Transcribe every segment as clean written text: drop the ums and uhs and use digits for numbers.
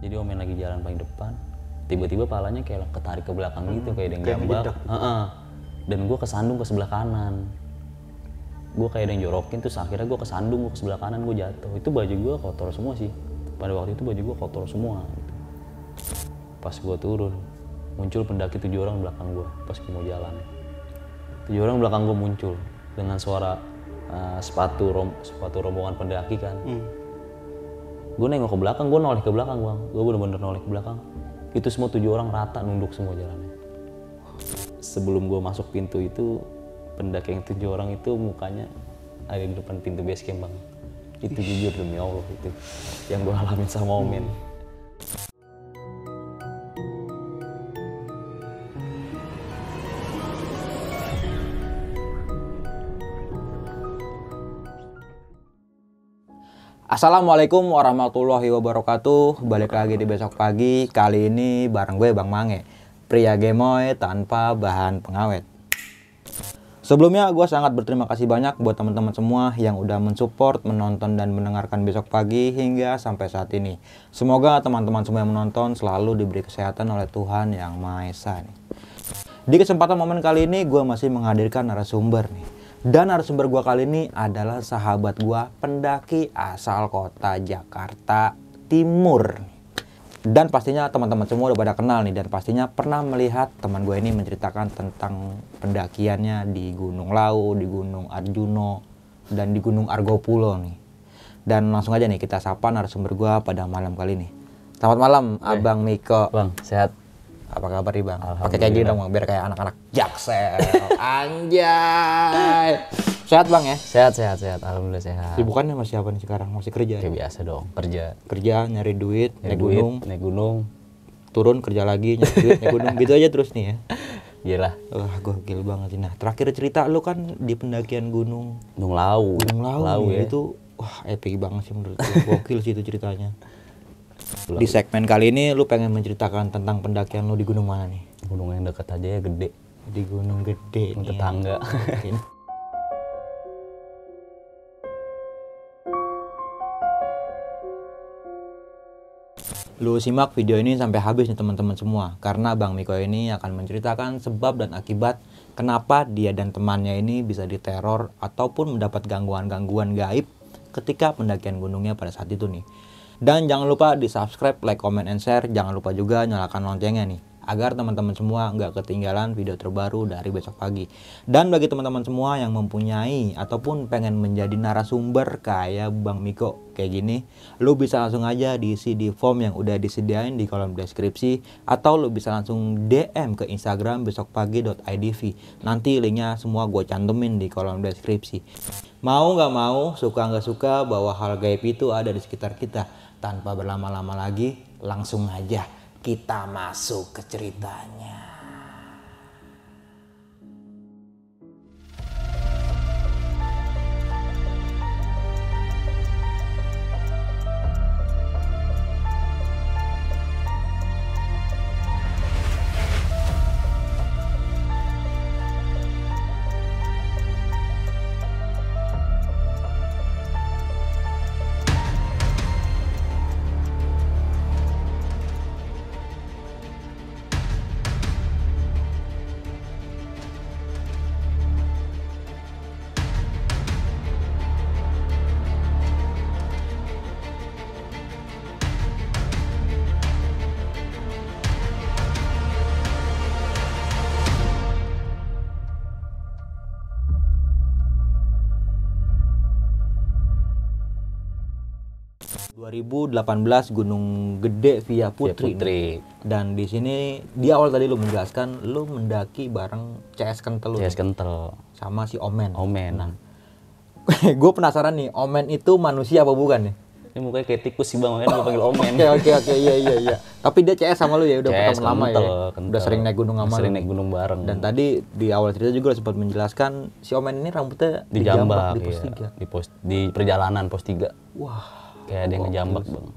Jadi Omen lagi jalan paling depan, tiba-tiba palanya kayak ketarik ke belakang gitu, kayak ada yang jambak. Dan gue kesandung ke sebelah kanan. Gue kayak ada yang jorokin, terus akhirnya gue kesandung, gue ke sebelah kanan, gue jatuh. Itu baju gue kotor semua sih. Pada waktu itu baju gue kotor semua. Gitu. Pas gue turun, muncul pendaki 7 orang belakang gue pas gue mau jalan. 7 orang belakang gue muncul dengan suara sepatu rombongan pendaki kan. Gue nengok ke belakang, gue noleh ke belakang bang. Gue bener-bener noleh ke belakang. Itu semua 7 orang rata nunduk semua jalannya. Sebelum gue masuk pintu itu, pendaki yang 7 orang itu mukanya ada di depan pintu base camp bang. Itu jujur demi Allah itu yang gue alamin sama Omen. Assalamualaikum warahmatullahi wabarakatuh. Balik lagi di Besok Pagi. Kali ini bareng gue Bang Mange, pria gemoy tanpa bahan pengawet. Sebelumnya gue sangat berterima kasih banyak buat teman-teman semua yang udah mensupport, menonton dan mendengarkan Besok Pagi hingga sampai saat ini. Semoga teman-teman semua yang menonton selalu diberi kesehatan oleh Tuhan Yang Maha Esa nih. Di kesempatan momen kali ini gue masih menghadirkan narasumber nih. Dan narasumber gua kali ini adalah sahabat gua, pendaki asal kota Jakarta Timur. Dan pastinya teman-teman semua udah pada kenal nih, dan pastinya pernah melihat teman gue ini menceritakan tentang pendakiannya di Gunung Lawu, di Gunung Arjuno, dan di Gunung Argopulo nih. Dan langsung aja nih kita sapa narasumber gua pada malam kali ini. Selamat malam Abang Miko. Bang, sehat? Apa kabar nih Bang? Pakai kayak gini dong Bang, biar kayak anak-anak Jaksel. Anjay. Sehat Bang ya? Sehat. Alhamdulillah sehat. Sibukannya masih apa nih sekarang? Masih kerja? Kayak biasa dong, kerja. Kerja, nyari duit, naik gunung. Turun, kerja lagi, nyari duit, naik gunung. Gitu aja terus nih ya? Iyalah. Wah, gokil banget sih. Nah, terakhir cerita lu kan di pendakian Gunung Lawu. Gunung Lawu ya. Itu, wah epic banget sih menurut gue. Gokil sih itu ceritanya. Di segmen kali ini lu pengen menceritakan tentang pendakian lu di gunung mana nih? Gunung yang dekat aja ya, Gede. Di Gunung Gede nih. Tetangga. Lu simak video ini sampai habis nih teman-teman semua, karena Bang Miko ini akan menceritakan sebab dan akibat kenapa dia dan temannya ini bisa diteror ataupun mendapat gangguan-gangguan gaib ketika pendakian gunungnya pada saat itu nih. Dan jangan lupa di subscribe, like, comment, and share. Jangan lupa juga nyalakan loncengnya nih, agar teman-teman semua nggak ketinggalan video terbaru dari Besok Pagi. Dan bagi teman-teman semua yang mempunyai ataupun pengen menjadi narasumber kayak Bang Miko kayak gini, lu bisa langsung aja diisi di form yang udah disediain di kolom deskripsi, atau lu bisa langsung DM ke Instagram besokpagi.idv. Nanti linknya semua gue cantumin di kolom deskripsi. Mau nggak mau, suka nggak suka, bahwa hal gaib itu ada di sekitar kita. Tanpa berlama-lama lagi, langsung aja kita masuk ke ceritanya. ...2018 Gunung Gede via Putri. Dan di sini di awal tadi lu menjelaskan lu mendaki bareng CS Kentel. CS Kentel sama si Omen. Nah. Gue penasaran nih, Omen itu manusia apa bukan nih? Ini mukanya kayak tikus sih Bang, makanya gue panggil Omen. Oke, iya. Tapi dia CS sama lu ya, udah pertama lama ya. Udah sering naik gunung sama lu. Sering naik gunung bareng. Dan tadi di awal cerita juga sempat menjelaskan si Omen ini rambutnya dijambak di pos 3. Di perjalanan pos 3. Wah. Kayak ada yang ngejambak Bang.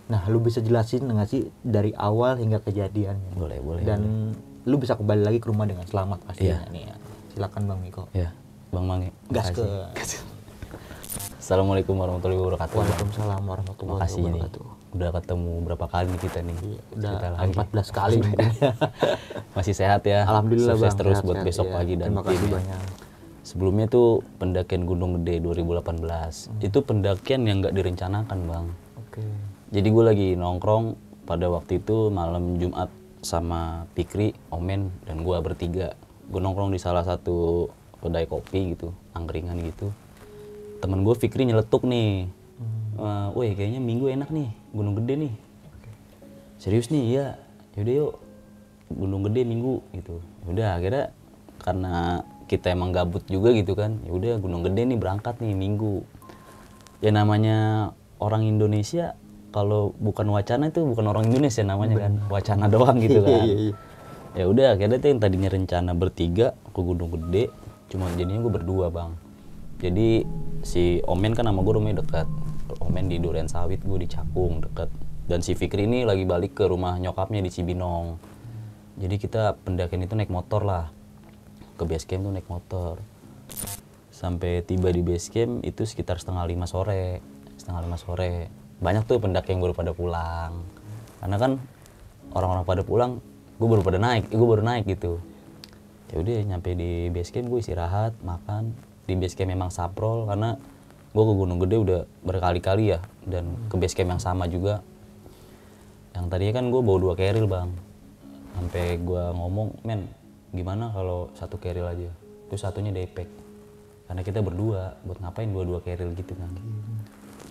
Nah, lu bisa jelasin nggak sih dari awal hingga kejadiannya? Boleh. Dan lu bisa kembali lagi ke rumah dengan selamat pastinya nih ya. Silakan Bang Miko. Iya, Bang Mange. Gas ke. Assalamualaikum warahmatullahi wabarakatuh. Waalaikumsalam warahmatullahi wabarakatuh. udah ketemu berapa kali nih kita nih. Udah 14 kali mungkin. Masih sehat ya. Alhamdulillah Sukses Bang. terus Sehat, buat sehat, besok iya. pagi dan Terima kasih tim ya. banyak. Sebelumnya tuh pendakian Gunung Gede 2018. Itu pendakian yang nggak direncanakan Bang. Oke. Jadi gue lagi nongkrong pada waktu itu malam Jumat sama Pikri, Omen, dan gue bertiga. Gue nongkrong di salah satu kedai kopi gitu, angkringan gitu. Temen gue Fikri nyeletuk nih, woi kayaknya Minggu enak nih, Gunung Gede nih. Serius nih, iya. Yaudah yuk, Gunung Gede Minggu gitu. Udah akhirnya karena kita emang gabut juga gitu kan, yaudah Gunung Gede nih berangkat nih Minggu. Ya namanya orang Indonesia, kalau bukan wacana itu bukan orang Indonesia namanya kan, wacana doang gitu kan. Ya udah akhirnya tuh yang tadinya rencana bertiga ke Gunung Gede, cuma jadinya gue berdua Bang. Jadi si Omen kan sama gue rumahnya dekat. Omen di Duren Sawit, gue di Cakung dekat. Dan si Fikri ini lagi balik ke rumah nyokapnya di Cibinong. Jadi kita pendakian itu naik motor lah. Ke base camp tuh naik motor. Sampai tiba di base camp itu sekitar setengah 5 sore. Banyak tuh pendaki yang baru pada pulang. Karena kan orang-orang pada pulang, gue baru naik gitu. Ya udah nyampe di base camp gue istirahat, makan. Di base camp memang saprol karena gue ke Gunung Gede udah berkali-kali ya, dan ke base camp yang sama juga. Yang tadinya kan gue bawa 2 keril Bang. Sampai gue ngomong, men gimana kalau 1 keril aja, terus satunya daypack. Karena kita berdua, buat ngapain 2 keril gitu kan.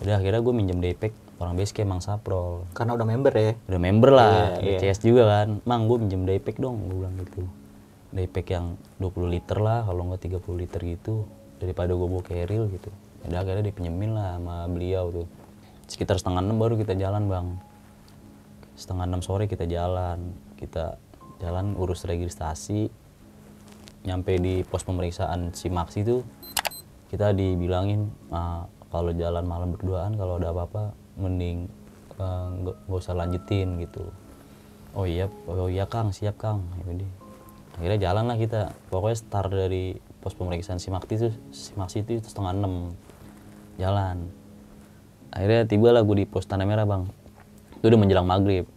Udah akhirnya gue minjem daypack orang base camp Mang Saprol. Karena udah member ya. Udah member lah, Iya. CS juga kan. Mang gue minjem daypack dong, gue bilang gitu. Daypack yang 20 liter lah, kalau nggak 30 liter gitu. Daripada gue bawa keril gitu. Udah akhirnya dipinjemin lah sama beliau tuh. Sekitar setengah 6 baru kita jalan Bang. Setengah 6 sore kita jalan urus registrasi. Nyampe di pos pemeriksaan Simaksi tuh kita dibilangin kalau jalan malam berduaan kalau ada apa-apa mending nggak usah lanjutin gitu. Oh iya Kang, siap Kang. Yaudah. Akhirnya jalan lah kita, pokoknya start dari pos pemeriksaan Simaksi itu setengah 6 jalan. Akhirnya tiba lah gue di pos Tanah Merah Bang. Itu udah menjelang maghrib.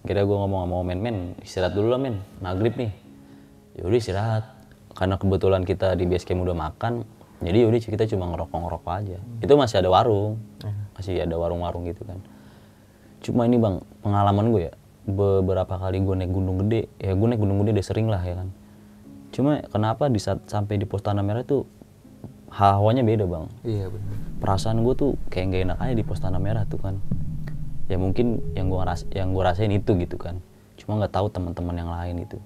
Akhirnya gue ngomong sama men istirahat dulu lah men, maghrib nih. Yaudah istirahat. Karena kebetulan kita di base camp udah makan, jadi yaudah kita cuma ngerokok aja. Itu masih ada warung, warung gitu kan. Cuma ini Bang, pengalaman gue ya, beberapa kali gue naik Gunung Gede, ya gue naik Gunung Gede udah sering lah ya kan. Cuma kenapa di saat sampai di pos Tanah Merah tuh hawanya beda Bang. Iya benar. Perasaan gue tuh kayak gak enak aja di pos Tanah Merah tuh kan. Ya mungkin yang gue rasain itu gitu kan. Cuma nggak tahu teman-teman yang lain itu.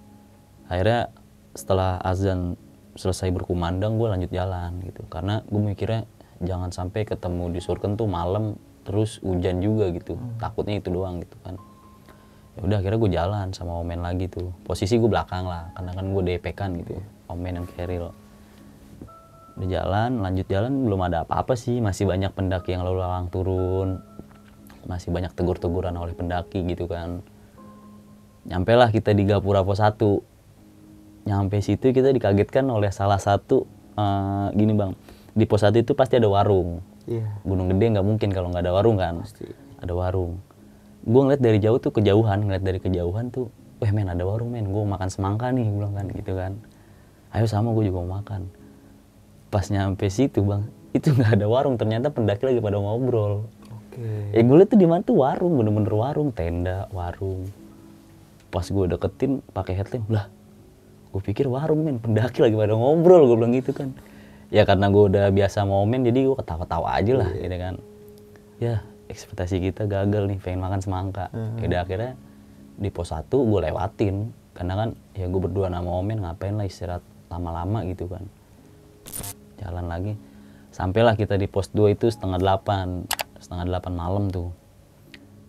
Akhirnya setelah azan selesai berkumandang gue lanjut jalan gitu. Karena gue mikirnya jangan sampai ketemu di Surken tuh malam terus hujan juga gitu. Takutnya itu doang gitu kan. Ya udah akhirnya gue jalan sama Omen lagi tuh. Posisi gue belakang lah karena kan gue DP-kan gitu. Omen dan Keril. Udah lanjut jalan belum ada apa-apa sih. Masih banyak pendaki yang lalu lalang turun. Masih banyak tegur-teguran oleh pendaki gitu kan. Nyampe lah kita di Gapura Pos 1. Nyampe situ kita dikagetkan oleh salah satu gini Bang, di pos 1 itu pasti ada warung. Iya. Gunung Gede nggak mungkin kalau nggak ada warung kan. Pasti. Ada warung. Gue ngeliat dari jauh tuh ngeliat dari kejauhan tuh, weh men ada warung men, gue makan semangka nih, gue bilang kan gitu kan. Ayo sama gue juga mau makan. Pas nyampe situ Bang, itu nggak ada warung, ternyata pendaki lagi pada ngobrol. Oke. Gue liat tuh di mana tuh warung, bener-bener warung, tenda, warung. Pas gue deketin pakai headlamp, lah, gue pikir warung men, pendaki lagi pada ngobrol, gue bilang gitu kan. Ya karena gue udah biasa momen, jadi gue ketawa-tawa aja lah, gitu kan. Ya ekspektasi kita gagal nih, pengen makan semangka. Udah akhirnya di pos 1 gue lewatin, karena kan ya gue berdua sama Omen ngapain lah istirahat lama-lama gitu kan. Jalan lagi, sampailah kita di pos 2 itu setengah 8 malam tuh.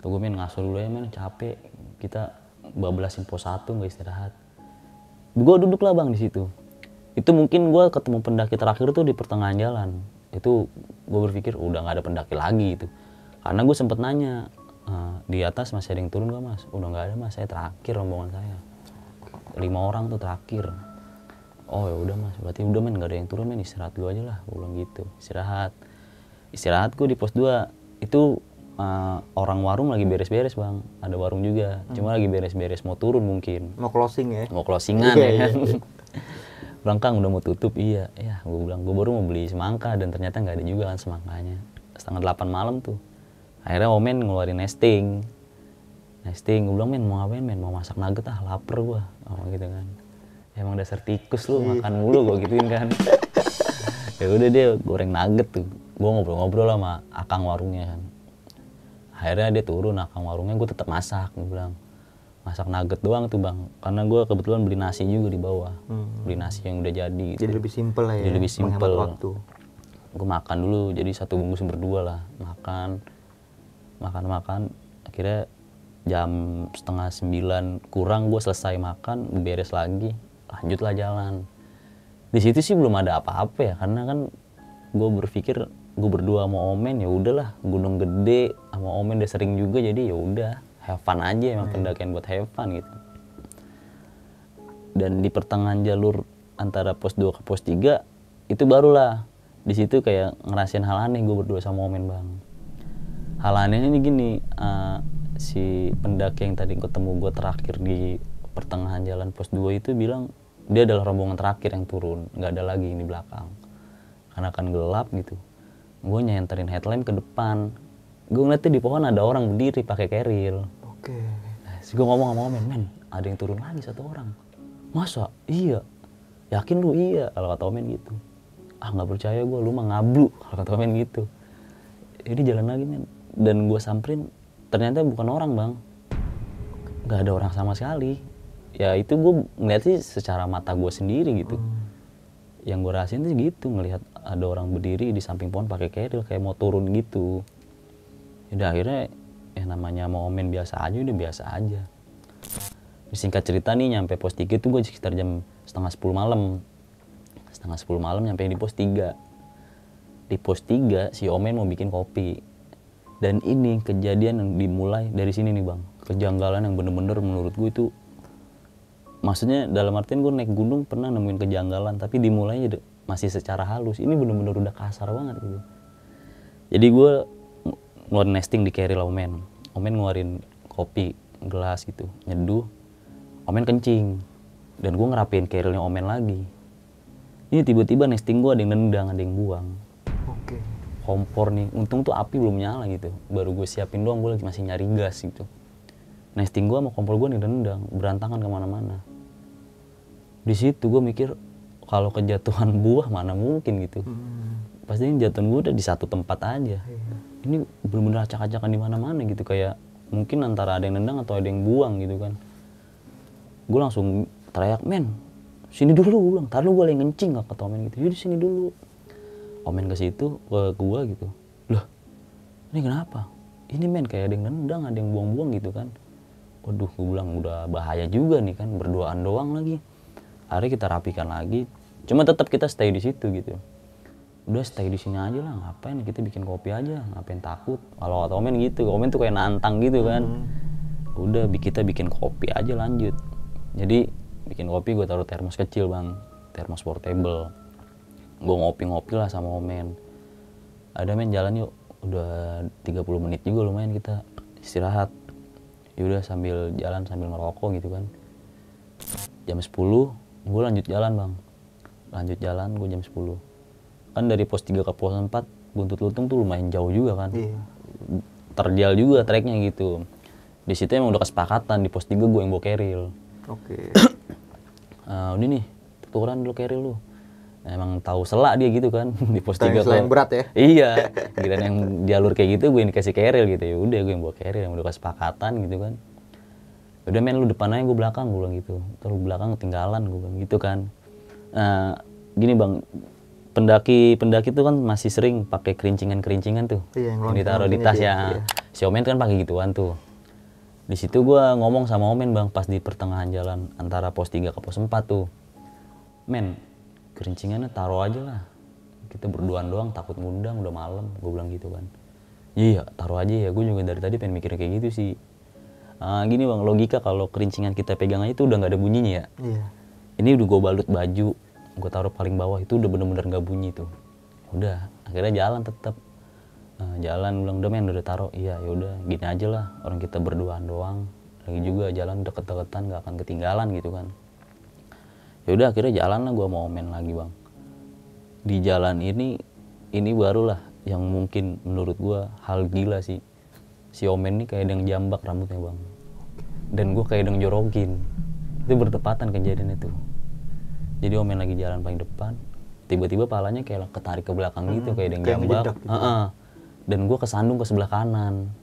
Tuh gue men ngasuh dulu ya men, capek. Kita bablasin pos 1 nggak istirahat. Gue duduk lah Bang di situ. Itu mungkin gue ketemu pendaki terakhir tuh di pertengahan jalan. Itu gue berpikir udah nggak ada pendaki lagi itu. Karena gue sempet nanya, di atas masih ada yang turun gak Mas? Udah nggak ada Mas, saya terakhir rombongan saya. 5 orang tuh terakhir. Oh ya udah Mas, berarti udah men nggak ada yang turun men, istirahat dulu aja lah. Gue bilang gitu, istirahat gue di pos 2. Itu orang warung lagi beres-beres bang, ada warung juga, cuma lagi beres-beres mau turun mungkin. Mau closing ya? Mau closingan ya kan. Bilang Kang udah mau tutup, iya. Ya gue bilang gue baru mau beli semangka dan ternyata nggak ada juga kan semangkanya. 7:30 malam tuh. Akhirnya Omen ngeluarin nesting, gue bilang men mau ngapain men, mau masak nugget lapar gue, gitu kan. Emang dasar tikus lu makan mulu gue gituin kan. Ya udah dia goreng nugget tuh, gue ngobrol-ngobrol sama akang warungnya kan. Akhirnya dia turun akang warungnya, gue tetap masak, gue bilang masak nugget doang tuh bang, karena gue kebetulan beli nasi juga di bawah, beli nasi yang udah jadi. Gitu. Jadi lebih simpel lah ya. Jadi lebih simpel. Waktu. Gue makan dulu, jadi satu bungkus berdua lah, makan, akhirnya jam 8:30 kurang gue selesai makan, beres lagi, lanjutlah jalan. Di situ sih belum ada apa-apa ya, karena kan gue berpikir gue berdua sama Omen ya udahlah, Gunung Gede sama Omen udah sering juga, jadi ya udah have fun aja, emang pendakian buat have fun gitu. Dan di pertengahan jalur antara pos 2 ke pos 3 itu barulah di situ kayak ngerasain hal aneh gue berdua sama Omen bang. Hal anehnya ini gini, si pendaki yang tadi ketemu gue terakhir di pertengahan jalan pos 2 itu bilang dia adalah rombongan terakhir yang turun, nggak ada lagi di belakang karena kan gelap gitu. Gue nyenterin headlamp ke depan, gue ngeliatnya di pohon ada orang berdiri pakai keril. Oke. Gue ngomong sama Omen, men ada yang turun lagi satu orang. Masa? Iya. Yakin lu? Iya. Kalau kata Omen gitu. Ah nggak percaya gue, lu mah ngablu. Kalau kata Omen gitu. Jadi jalan lagi men. Dan gue samperin, ternyata bukan orang bang. Nggak ada orang sama sekali. Ya itu gue ngeliatnya secara mata gue sendiri gitu. Yang gue rasain tuh gitu, ngelihat ada orang berdiri di samping pohon pakai keril kayak mau turun gitu. Udah akhirnya ya namanya mau Omen biasa aja, udah biasa aja. Singkat cerita nih nyampe pos 3 tuh gue sekitar jam 9:30 malam. 9:30 malam nyampe di pos 3. Di pos 3 si Omen mau bikin kopi. Dan ini kejadian yang dimulai dari sini nih bang. Kejanggalan yang bener-bener menurut gue itu, maksudnya dalam artian gue naik gunung pernah nemuin kejanggalan, tapi dimulainya masih secara halus. Ini bener-bener udah kasar banget gitu. Jadi gue ngeluarin nesting di keril Omen. Omen ngeluarin kopi gelas gitu, nyeduh. Omen kencing. Dan gue ngerapiin kerilnya Omen lagi. Ini tiba-tiba nesting gue ada yang nendang, ada yang buang. Oke. Kompor nih, untung tuh api belum nyala gitu. Baru gue siapin doang, gue lagi masih nyari gas gitu. Nesting gue sama kompor gue nih nendang, berantakan kemana-mana. Di situ gue mikir, kalau kejatuhan buah mana mungkin gitu. Pasti jatuhan gue udah di satu tempat aja. Ini bener-bener acak-acakan di mana-mana gitu, kayak mungkin antara ada yang nendang atau ada yang buang gitu kan. Gue langsung teriak, men sini dulu, gue bilang, tar lu gue lagi ngencing, kata Omen gitu. Yaudah sini dulu. Omen ke situ, ke gue gitu. Loh, ini kenapa? Ini men kayak ada yang nendang, ada yang buang-buang gitu kan. Waduh, gue bilang udah bahaya juga nih kan, berduaan doang lagi. Akhirnya kita rapikan lagi, cuma tetap kita stay di situ gitu. Udah stay di sini aja lah, ngapain kita bikin kopi aja, ngapain takut. Kalau kata Omen gitu, Omen tuh kayak nantang gitu kan. Udah kita bikin kopi aja lanjut. Jadi bikin kopi gue taruh termos kecil bang, termos portable. Gue ngopi-ngopi lah sama Omen. Ada men jalan yuk, udah 30 menit juga lumayan kita istirahat. Yaudah sambil jalan sambil ngerokok gitu kan. Jam 10 gue lanjut jalan bang. Lanjut jalan gue jam 10. Kan dari pos 3 ke pos 4 Buntut Lutung tuh lumayan jauh juga kan. Iya. Terjal juga treknya gitu. Di situ emang udah kesepakatan di pos 3 gue yang bawa keril. Oke. Ini nih, tukeran dulu keril lu. Emang tahu selak dia gitu kan di pos 3 yang berat ya. Iya. Giliran yang jalur kayak gitu gue yang dikasih keril gitu. Ya udah gue yang bawa keril, yang udah kesepakatan gitu kan. Udah men lu depan aja, gue belakang, gue bilang gitu. Terus belakang ketinggalan, gue bilang gitu kan. Gini bang, pendaki itu kan masih sering pakai kerincingan tuh. Iya, yang ditaruh di tas ya. Iya. Si Omen kan pakai gituan tuh. Di situ gue ngomong sama Omen bang, pas di pertengahan jalan antara pos 3 ke pos 4 tuh. Men, kerincingannya taruh aja lah. Kita berduaan doang, takut ngundang, udah malam, gue bilang gitu kan. Iya, taruh aja ya, gue juga dari tadi pengen mikir kayak gitu sih. Gini bang, logika kalau kerincingan kita pegang aja itu udah gak ada bunyinya ya. Iya. Ini udah gue balut baju, gue taruh paling bawah, itu udah bener-bener gak bunyi tuh. Udah, akhirnya jalan tetap. jalan, bilang udah men udah taruh. Iya ya udah gini aja lah, orang kita berduaan doang, lagi juga jalan deket-deketan nggak akan ketinggalan gitu kan. Ya udah akhirnya jalan lah, gue mau main lagi bang. Di jalan ini barulah yang mungkin menurut gue hal gila sih. Si Omen ini kayak ada yang jambak rambutnya bang, dan gue kayak ada yang jorokin. Itu bertepatan kejadian itu. Jadi Omen lagi jalan paling depan, tiba-tiba palanya kayak ketarik ke belakang gitu, kayak ada yang jambak. Dan gue kesandung ke sebelah kanan.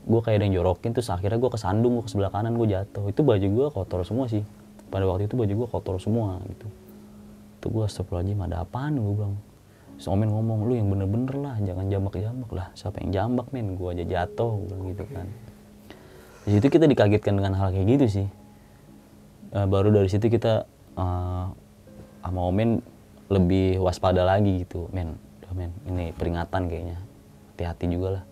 Gue kayak ada yang jorokin, terus akhirnya gue kesandung, gue ke sebelah kanan, gue jatuh. Itu baju gue kotor semua sih. Pada waktu itu baju gue kotor semua gitu. Itu gue astagfirullahaladzim, ada apaan gue bilang. Terus Omen ngomong, lu yang bener-bener lah, jangan jambak-jambak lah. Siapa yang jambak men, gue aja jatuh, gue bilang gitu kan. Di situ kita dikagetkan dengan hal kayak gitu sih. Baru dari situ kita sama Omen lebih waspada lagi gitu, men ini peringatan kayaknya, hati-hati juga lah,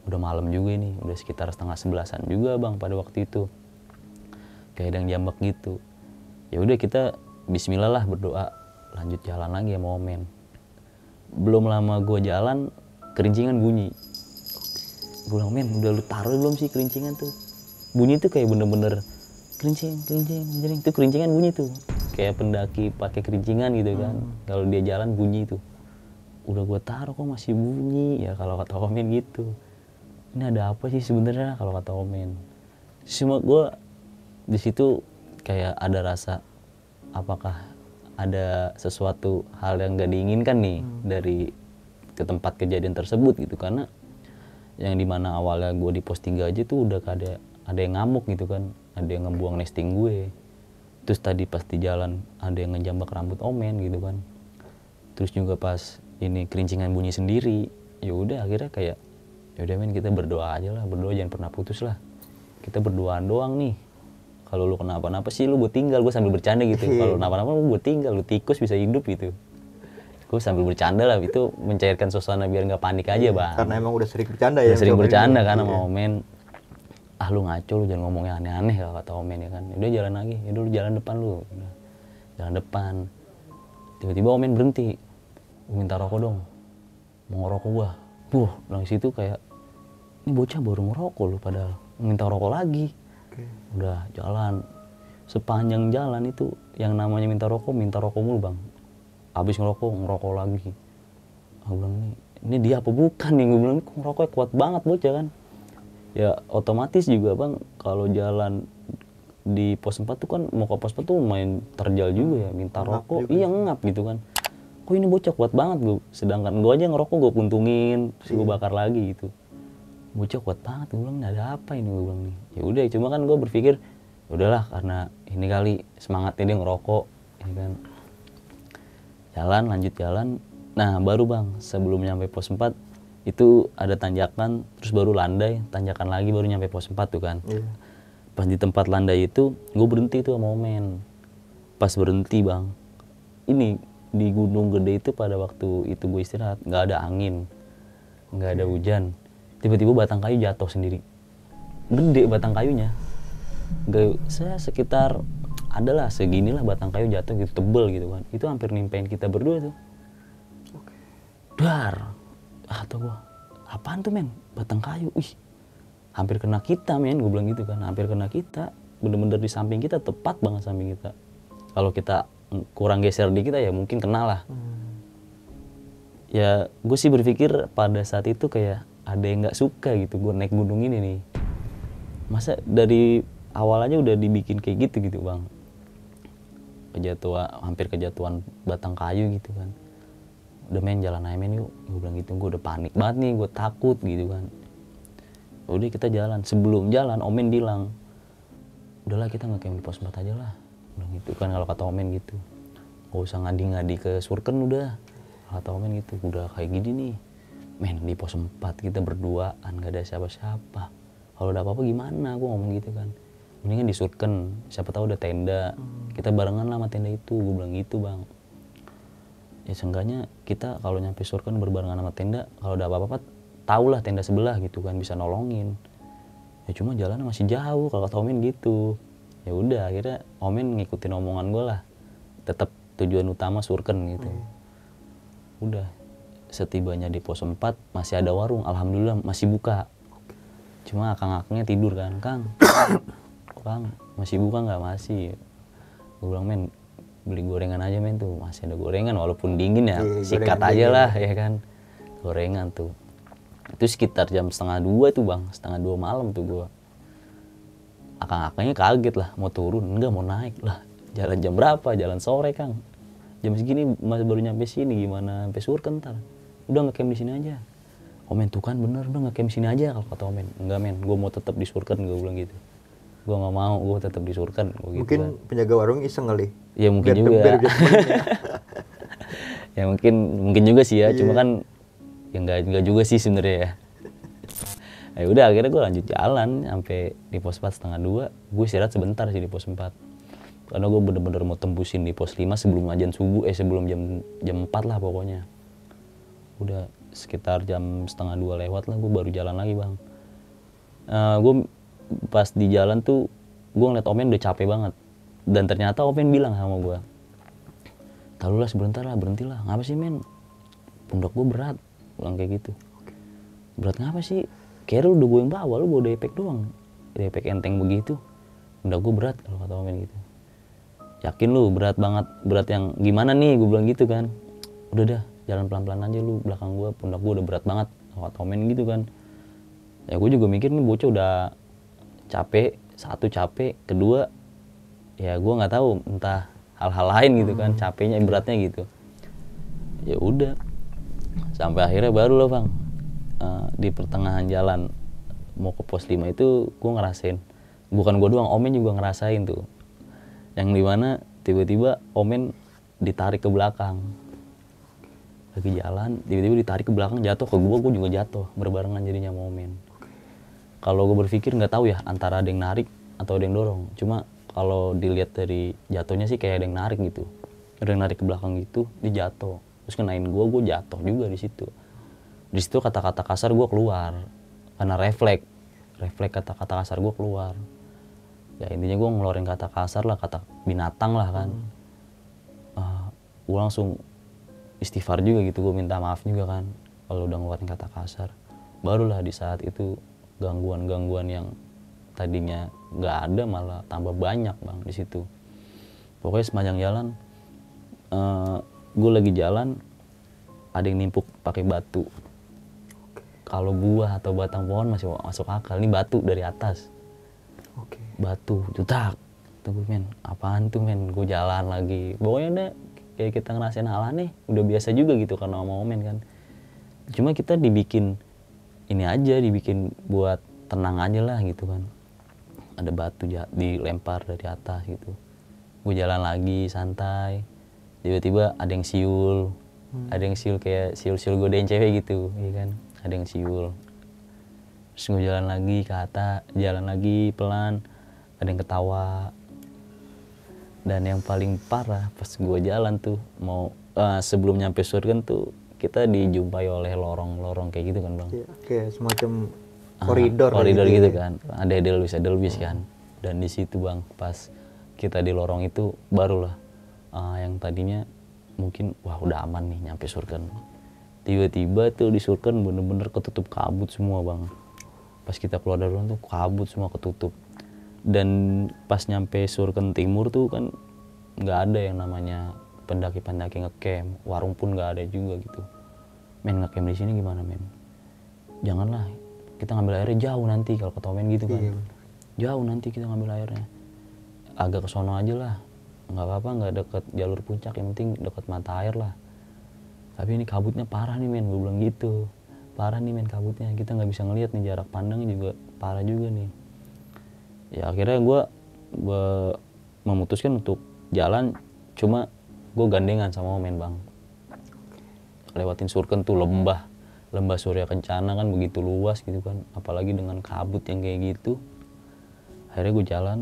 udah malam juga ini, udah sekitar 10:30 juga bang pada waktu itu, kayak ada yang jambak gitu. Ya udah kita bismillah lah, berdoa, lanjut jalan lagi sama Omen. Belum lama gue jalan, kerincingan bunyi. Gue bilang, men udah lu taruh belum sih kerincingan tuh? Bunyi tuh kayak bener-bener kerincing, itu kerincingan bunyi tuh kayak pendaki pakai kerincingan gitu kan. Kalau dia jalan bunyi tuh. Udah gue taruh kok masih bunyi ya, kalau kata Omen gitu. Ini ada apa sih sebenarnya kalau kata Omen. Cuma gue di situ kayak ada rasa, apakah ada sesuatu hal yang gak diinginkan nih dari ke tempat kejadian tersebut gitu. Karena yang dimana awalnya gue di pos 3 aja tuh udah ada yang ngamuk gitu kan, ada yang ngebuang nesting gue. Terus tadi pas di jalan ada yang ngejambak rambut Omen gitu kan. Terus juga pas ini kerincingan bunyi sendiri. Ya udah akhirnya kayak ya udah men, kita berdoa aja lah, berdoa jangan pernah putus lah. Kita berdoaan doang nih. Kalau lu kenapa-napa sih lu gue tinggal, gue sambil bercanda gitu. Kalau kenapa-napa lu gue tinggal, lu tikus bisa hidup gitu. Gue sambil bercanda lah, itu mencairkan suasana biar nggak panik aja bang. Karena emang udah sering bercanda ya. Udah sering bercanda kan sama Omen. Ah lu ngaco lu, jangan ngomongnya aneh-aneh kalau kata Omen ya kan. Udah jalan lagi, ya dulu jalan depan lu. Udah. Jalan depan. Tiba-tiba Omen berhenti. Gue minta rokok dong. Mau ngerokok gua. Dari situ kayak ini bocah baru ngerokok lu padahal. Minta rokok lagi. Udah jalan. Sepanjang jalan itu yang namanya minta rokok mulu bang. Habis ngerokok lagi. Aku bilang ini dia apa bukan nih? Gue bilang kok ngerokoknya kuat banget bocah kan. Ya otomatis juga bang, kalau jalan di pos 4 tuh kan mau ke pos 4 tuh main terjal juga ya, minta rokok, iya ngap gitu kan. Kok ini bocah kuat banget gue, sedangkan gue aja ngerokok gue puntungin, terus gue bakar lagi gitu. Bocah kuat banget, gue bilang ada apa ini, gue bilang nih. Ya udah, cuma kan gue berpikir, udahlah karena ini kali semangatnya dia ngerokok, ini kan. Lanjut jalan. Nah baru bang, sebelum nyampe pos 4 itu ada tanjakan, terus baru landai, tanjakan lagi baru nyampe pos 4 tuh kan. Pas di tempat landai itu, gue berhenti tuh sama Omen. Pas berhenti bang, ini di Gunung Gede itu pada waktu itu gue istirahat, nggak ada angin, nggak ada hujan. Tiba-tiba batang kayu jatuh sendiri. Gede batang kayunya. Saya sekitar adalah seginilah batang kayu jatuh gitu, tebel gitu kan. Itu hampir nimpein kita berdua tuh. Dar. Atau gua, apaan tuh men? Batang kayu. Ih. Hampir kena kita men, gue bilang gitu kan. Hampir kena kita. Bener-bener di samping kita, tepat banget samping kita. Kalau kita kurang geser dikit ya mungkin kena lah. Ya gue sih berpikir pada saat itu kayak ada yang nggak suka gitu gue naik gunung ini nih. Masa dari awal aja udah dibikin kayak gitu bang. Hampir kejatuhan batang kayu gitu kan. Udah men jalan aja men yuk, gue bilang gitu. Gue udah panik banget nih, gue takut gitu kan. Udah kita jalan, sebelum jalan Omen bilang, udahlah kita nge-camp di pos 4 aja lah. Bilang gitu kan kalau kata Omen gitu. Gak usah ngadi-ngadi ke Surken udah. Kata Omen gitu, udah kayak gini nih. Men di pos 4 kita berduaan, gak ada siapa-siapa. Kalau ada apa-apa gimana, gue ngomong gitu kan. Mendingan di Surken, siapa tahu ada tenda. Kita barengan lah sama tenda itu, gue bilang gitu bang. Ya seenggaknya kita kalau nyampe Surken berbarengan sama tenda, kalau ada apa-apa tahulah tenda sebelah gitu kan, bisa nolongin. Ya cuma jalan masih jauh kalau kata Omen gitu. Ya udah akhirnya Omen ngikutin omongan gue lah. Tetap tujuan utama Surken gitu. Udah setibanya di pos 4 masih ada warung, alhamdulillah masih buka. Cuma akang-akangnya tidur kan, Kang. Kang, masih buka nggak? Masih. Gue bilang, men, beli gorengan aja men tuh, masih ada gorengan walaupun dingin ya, sikat aja lah ya kan. Gorengan tuh. Itu sekitar jam 1:30 tuh bang, 1:30 malam tuh gua. Akang-akangnya kaget lah, mau turun, enggak mau naik lah. Jalan jam berapa? Jalan sore Kang. Jam segini masih baru nyampe sini, gimana sampai Surken ntar? Udah nge-camp di sini aja. Omen tuh kan bener, udah nge-camp di sini aja kalau kata Omen. Enggak men, gua mau tetap di Surken, gua bilang gitu. Gua nggak mau, gua tetap di Surken. Gitu mungkin kan. Penjaga warung iseng kali. Ya mungkin juga. Ya mungkin juga sih ya, cuma kan ya enggak juga sih sebenarnya ya. Ya udah akhirnya gue lanjut jalan sampai di pos 4 1:30. Gue istirahat sebentar sih di pos 4. Karena gue bener-bener mau tembusin di pos 5 sebelum azan subuh, sebelum jam 4 lah pokoknya. Udah sekitar jam 1:30 lewat lah gue baru jalan lagi bang. Gue pas di jalan tuh gue ngeliat Omen udah capek banget. Dan ternyata Omen bilang sama gue, "Tahu lah sebentar lah, berhentilah. Ngapa sih men? Pundak gue berat." Bilang kayak gitu. Berat ngapa sih? Kayaknya lu udah gue yang bawa, lu bawa daypack doang. Daypack enteng begitu. Pundak gue berat kalau kata Omen gitu. Yakin lu berat banget, berat yang gimana nih? Gue bilang gitu kan. Udah dah, jalan pelan-pelan aja lu belakang gue, pundak gue udah berat banget kalau kata Omen gitu kan. Ya gue juga mikir nih bocah udah capek, satu capek, kedua ya gue nggak tahu entah hal-hal lain gitu kan, capeknya beratnya gitu. Ya udah sampai akhirnya baru lah bang, di pertengahan jalan mau ke pos 5 itu gue ngerasain, bukan gue doang, Omen juga ngerasain tuh, yang dimana tiba-tiba Omen ditarik ke belakang, lagi jalan tiba-tiba ditarik ke belakang, jatuh ke gue juga jatuh berbarengan jadinya sama Omen. Kalau gue berpikir nggak tahu ya antara ada yang narik atau ada yang dorong, cuma kalau dilihat dari jatuhnya sih kayak ada yang narik gitu, ada yang narik ke belakang gitu, dia jatuh, terus kenain gue jatuh juga di situ. Di situ kata-kata kasar gue keluar, karena refleks kata-kata kasar gue keluar. Ya intinya gue ngeluarin kata kasar lah, kata binatang lah kan. Gue langsung istighfar juga gitu, gue minta maaf juga kan kalau udah ngeluarin kata kasar. Barulah di saat itu gangguan-gangguan yang tadinya nggak ada malah tambah banyak bang di situ. Pokoknya sepanjang jalan gue lagi jalan ada yang nimpuk pakai batu. Kalau buah atau batang pohon masih masuk akal, ini batu dari atas. Batu jutak. Tunggu men, apaan tuh men? Gue jalan lagi. Pokoknya udah kayak kita ngerasain hal aneh, udah biasa juga gitu karena sama Omen kan. Cuma kita dibikin ini aja, dibikin buat tenang aja lah gitu kan. Ada batu dilempar dari atas gitu. Gue jalan lagi santai. Tiba-tiba ada yang siul. Ada yang siul kayak siul-siul godain cewek gitu, ya kan. Ada yang siul. Terus gue jalan lagi ke atas, jalan lagi pelan, ada yang ketawa. Dan yang paling parah pas gue jalan tuh mau sebelum nyampe Surken tuh kita dijumpai oleh lorong-lorong kayak gitu kan bang. Ya, kayak semacam koridor gitu kan, ada edelweiss kan. Dan di situ bang pas kita di lorong itu barulah yang tadinya mungkin wah udah aman nih nyampe Surken. Tiba-tiba tuh di Surken bener-bener ketutup kabut semua bang. Pas kita keluar dari rumah tuh kabut semua ketutup. Dan pas nyampe Surken Timur tuh kan nggak ada yang namanya pendaki-pendaki ngecamp. Warung pun nggak ada juga gitu. Men ngecamp di sini gimana men? Janganlah, kita ngambil airnya jauh nanti kalau kata Omen gitu kan. Iya. Jauh nanti kita ngambil airnya. Agak ke sono aja lah. Nggak apa-apa, nggak deket jalur puncak, yang penting deket mata air lah. Tapi ini kabutnya parah nih men, gue bilang gitu. Parah nih men kabutnya, kita nggak bisa ngelihat nih, jarak pandangnya juga parah juga nih. Ya akhirnya gue memutuskan untuk jalan, cuma gue gandengan sama Omen bang. Lewatin Surken tuh lembah Surya Kencana kan begitu luas gitu kan, apalagi dengan kabut yang kayak gitu. Akhirnya gue jalan.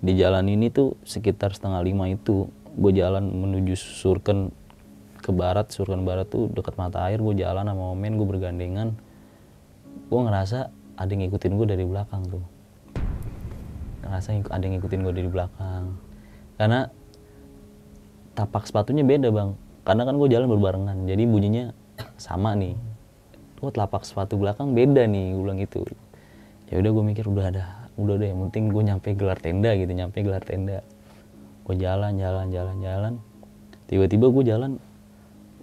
Di jalan ini tuh sekitar 4:30 itu gue jalan menuju Surken ke barat, Surken barat tuh dekat mata air. Gue jalan sama Omen, gue bergandengan. Gue ngerasa ada yang ngikutin gue dari belakang tuh. Ngerasa ada yang ngikutin gue dari belakang. Karena tapak sepatunya beda bang. karena kan gue jalan berbarengan, jadi bunyinya sama nih. Oh telapak sepatu belakang beda nih, gue bilang gitu. Ya udah gue mikir udah deh, yang penting gue nyampe gelar tenda gitu, gue jalan. Tiba-tiba gue jalan,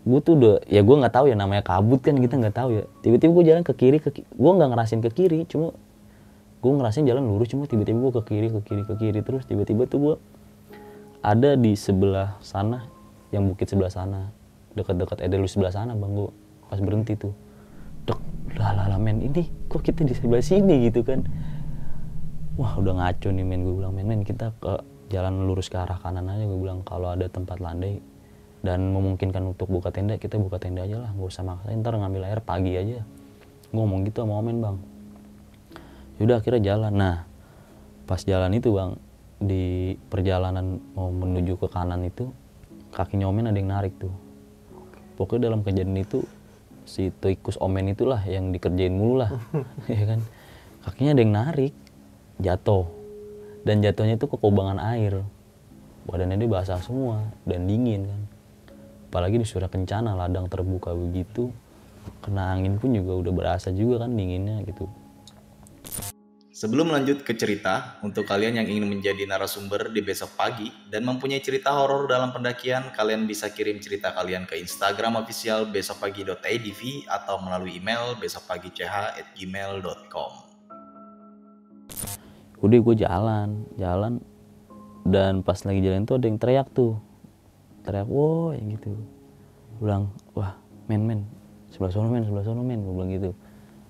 gue tuh udah, ya gue nggak tahu ya namanya kabut kan, kita nggak tahu ya. Tiba-tiba gue jalan ke kiri, gue nggak ngerasain ke kiri, cuma gue ngerasain jalan lurus, cuma tiba-tiba gue ke kiri terus. Tiba-tiba tuh gue ada di sebelah sana, yang bukit sebelah sana, dekat-dekat Edelweiss sebelah sana bang. Gue pas berhenti tuh, lah men, ini kok kita di sebelah sini gitu kan. Wah udah ngaco nih men, gue bilang men kita ke jalan lurus ke arah kanan aja, gue bilang. Kalau ada tempat landai dan memungkinkan untuk buka tenda, kita buka tenda aja lah, gak usah maksain, ntar ngambil air pagi aja. Gue ngomong gitu sama Omen bang. Yaudah akhirnya jalan. Nah pas jalan itu bang, di perjalanan mau menuju ke kanan itu, kakinya Omen ada yang narik tuh. Pokoknya dalam kejadian itu si tikus Omen itulah yang dikerjain mulu lah. Ya kan, kakinya ada yang narik, jatuh, dan jatuhnya itu ke kubangan air. Badannya dia basah semua dan dingin kan, apalagi di suara kencana, ladang terbuka begitu, kena angin pun juga udah berasa juga kan dinginnya gitu. Sebelum lanjut ke cerita, untuk kalian yang ingin menjadi narasumber di besok pagi dan mempunyai cerita horor dalam pendakian, kalian bisa kirim cerita kalian ke Instagram official besokpagi.idv atau melalui email besokpagi.ch@gmail.com. Udah gue jalan, dan pas lagi jalan tuh ada yang teriak, wow yang gitu. Gue bilang, wah men, sebelah sono men, gue bilang gitu.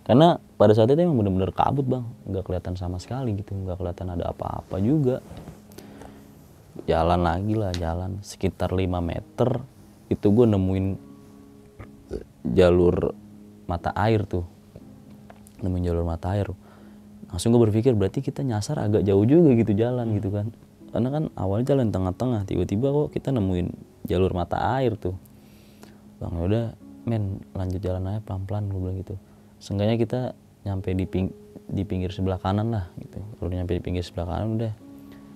Karena pada saat itu emang bener-bener kabut bang, nggak kelihatan sama sekali gitu, nggak kelihatan ada apa-apa juga. Jalan lagi lah, sekitar 5 meter, itu gue nemuin jalur mata air. Langsung gue berpikir berarti kita nyasar agak jauh juga gitu jalan gitu kan. Karena kan awalnya jalan tengah-tengah, tiba-tiba kok kita nemuin jalur mata air tuh. Bang yaudah men, lanjut jalan aja pelan-pelan, gue bilang gitu. Seenggaknya kita nyampe di pinggir sebelah kanan lah gitu. Kalau nyampe di pinggir sebelah kanan udah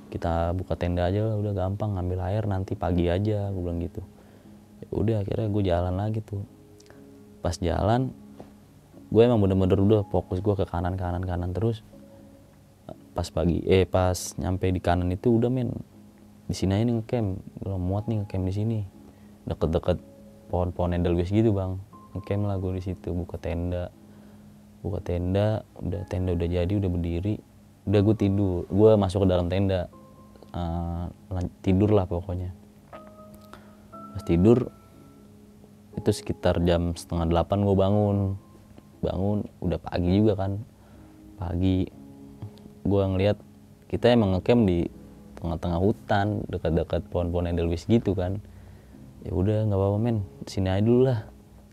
kita buka tenda aja lah, udah gampang, ngambil air nanti pagi aja, gue bilang gitu. Ya udah akhirnya gue jalan lagi tuh. Pas jalan gue emang bener-bener udah fokus gue ke kanan terus. Pas nyampe di kanan itu udah men, di sini aja nih ngecamp, belum muat nih ngecamp di sini, deket-deket pohon-pohon Edelweiss gitu bang. Ngecamp lah gue di situ, buka tenda, udah tenda udah jadi, udah berdiri, udah gue tidur, gue masuk ke dalam tenda, tidur lah pokoknya. Pas tidur itu sekitar jam 7:30 gue bangun, udah pagi juga kan. Pagi gue ngeliat kita emang ngecamp di tengah-tengah hutan, dekat-dekat pohon-pohon Edelweiss gitu kan. Ya udah nggak apa-apa men, sini aja dulu lah,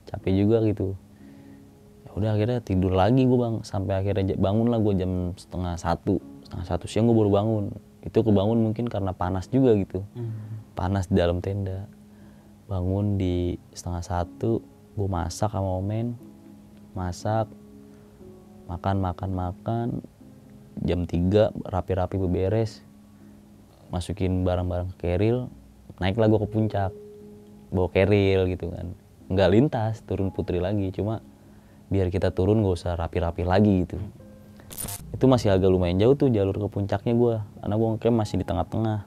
capek juga gitu. Udah akhirnya tidur lagi gue bang, sampai akhirnya bangun lah gue jam setengah satu siang gue baru bangun. Itu kebangun mungkin karena panas juga gitu, panas di dalam tenda. Bangun di 1:30, gue masak sama Omen, makan. Jam 3 rapi-rapi beberes, masukin barang-barang ke keril, naiklah gue ke puncak, bawa keril gitu kan. Nggak lintas, turun Putri lagi, cuma biar kita turun gak usah rapi-rapi lagi gitu. Itu masih agak lumayan jauh tuh jalur ke puncaknya gue, karena gue ngecamp masih di tengah-tengah.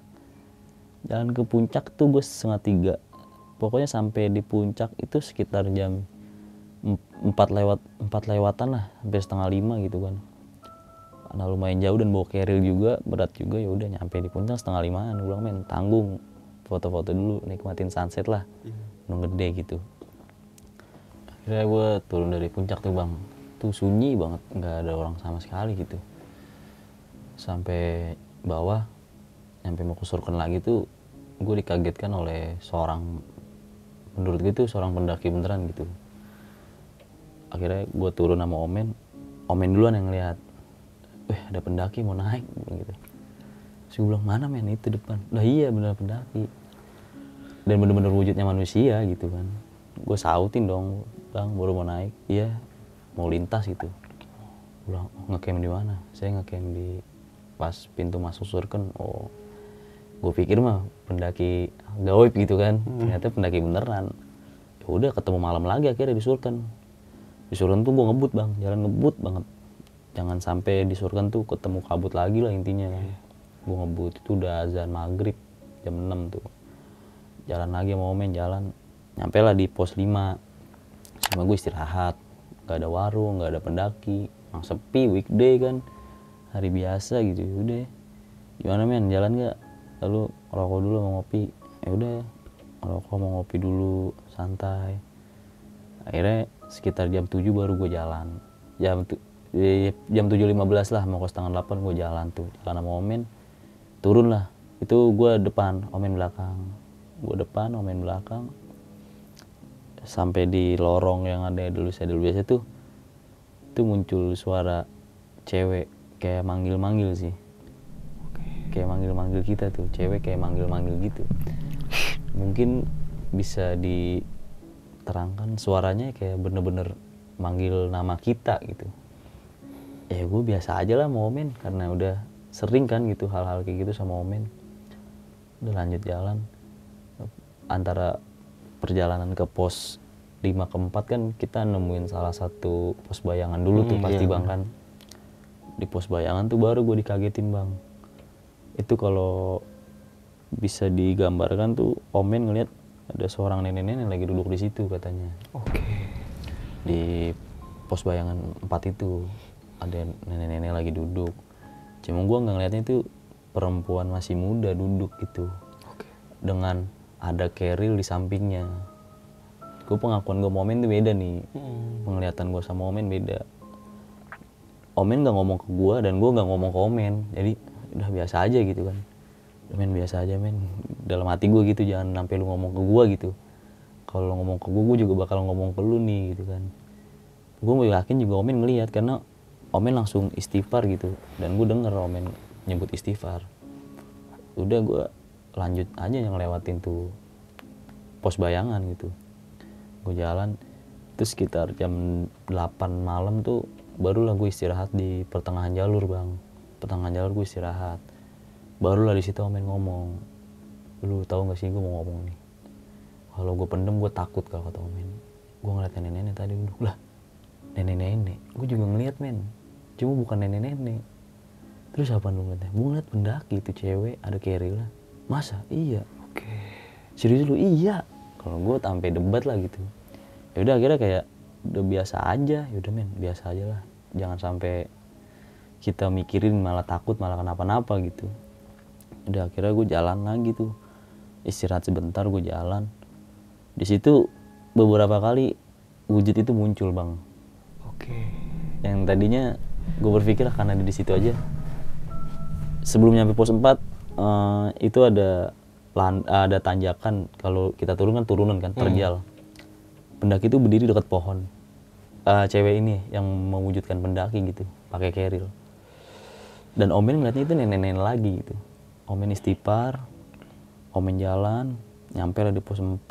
Jalan ke puncak tuh gue 2:30, pokoknya sampai di puncak itu sekitar jam 4 lewatan lah, sampai 4:30 gitu kan. Karena lumayan jauh dan bawa keril juga, berat juga. Ya udah nyampe di puncak 4:30-an, gue bilang men tanggung, foto-foto dulu, nikmatin sunset lah, gunung gede gitu. Akhirnya gue turun dari puncak tuh bang, tuh sunyi banget, nggak ada orang sama sekali gitu. Sampai bawah, nyampe mau ke surken lagi tuh, gue dikagetkan oleh menurut gue tuh seorang pendaki beneran gitu. Akhirnya gue turun sama Omen duluan yang ngeliat, ada pendaki mau naik gitu. Terus gue bilang mana men, itu depan. Lah iya bener pendaki, dan bener-bener wujudnya manusia gitu kan. Gue sautin dong, bang baru mau naik. Iya mau lintas gitu. Gue bilang ngecamp di mana? Saya ngecamp di pas pintu masuk surken. Oh, gue Gue pikir mah pendaki gaib gitu kan, ternyata pendaki beneran. Ya udah ketemu malam lagi akhirnya di Surken. Di Surken tuh gue ngebut bang, jalan ngebut banget. Jangan sampai di Surken tuh ketemu kabut lagi lah intinya kan. Gue ngebut itu udah azan maghrib jam 6 tuh. Jalan lagi mau main jalan, nyampe lah di pos 5. Sama gue istirahat, gak ada warung, gak ada pendaki, emang sepi weekday kan, hari biasa gitu. Udah, gimana men, jalan gak? Lalu rokok dulu mau ngopi, ya udah rokok mau ngopi dulu santai. Akhirnya sekitar jam 7 baru gue jalan. Jam 7.15 lah, mau ke setengah 8 gue jalan tuh, jalan sama Omen. Turun lah, itu gue depan, Omen belakang. Gue depan, Omen belakang. Sampai di lorong yang ada dulu biasa tuh muncul suara cewek kayak manggil-manggil sih. Kayak manggil-manggil kita tuh, cewek kayak manggil-manggil gitu. Mungkin bisa diterangkan suaranya kayak bener-bener manggil nama kita gitu. Ya gue biasa aja lah sama Omen, karena udah sering kan gitu hal-hal kayak gitu sama Omen. Udah lanjut jalan. Antara perjalanan ke pos 5 ke 4 kan kita nemuin salah satu pos bayangan dulu tuh pasti bang kan. Di pos bayangan tuh baru gue dikagetin bang. Itu kalau bisa digambarkan tuh Omen ngeliat ada seorang nenek-nenek lagi duduk di situ katanya. Oke. Di pos bayangan 4 itu ada nenek-nenek lagi duduk. Cuma gue nggak ngeliatnya itu perempuan masih muda duduk gitu. Oke. Dengan ada keril di sampingnya. Gue pengakuan gue sama Omen tuh beda nih. Penglihatan gue sama Omen beda. Omen nggak ngomong ke gue dan gue nggak ngomong ke Omen. Jadi udah biasa aja gitu kan. Men biasa aja men. Dalam hati gue gitu, jangan sampai lu ngomong ke gue gitu. Kalau lu ngomong ke gue juga bakal ngomong ke lu nih gitu kan. Gue yakin juga Omen ngeliat karena Omen langsung istighfar gitu. Dan gue denger Omen nyebut istighfar. Udah gue lanjut aja yang lewatin tuh pos bayangan gitu. Gue jalan itu sekitar jam 8 malam tuh barulah gue istirahat di pertengahan jalur bang. Pertengahan jalur gue istirahat. Barulah di situ Omen ngomong, lu tahu nggak sih gue mau ngomong nih. Kalau gue pendem gue takut kalau kata Omen. Gue ngeliat nenek-nenek tadi duduk lah. Nenek-nenek, gue juga ngeliat men. Cuma bukan nenek-nenek. Terus apa lu ngeliatnya? Gue ngeliat pendaki itu cewek ada keril lah. Masa? Iya. Oke. Serius lu? Iya. Kalau gue sampai debat lah gitu. Ya udah akhirnya kayak udah biasa aja. Ya udah men, biasa aja lah. Jangan sampai kita mikirin malah takut malah kenapa-napa gitu. Udah akhirnya gue jalan lagi tuh. Istirahat sebentar gue jalan. Di situ beberapa kali wujud itu muncul bang. Oke. Yang tadinya gue berpikir karena di situ aja. Sebelum nyampe pos 4 itu ada tanjakan. Kalau kita turun kan turunan kan terjal. Pendaki itu berdiri dekat pohon. Cewek ini yang mewujudkan pendaki gitu, pakai keril. Dan Omen ngeliatnya itu nenek-nenek lagi gitu. Omen istighfar, Omen jalan, nyampe lah di pos 4.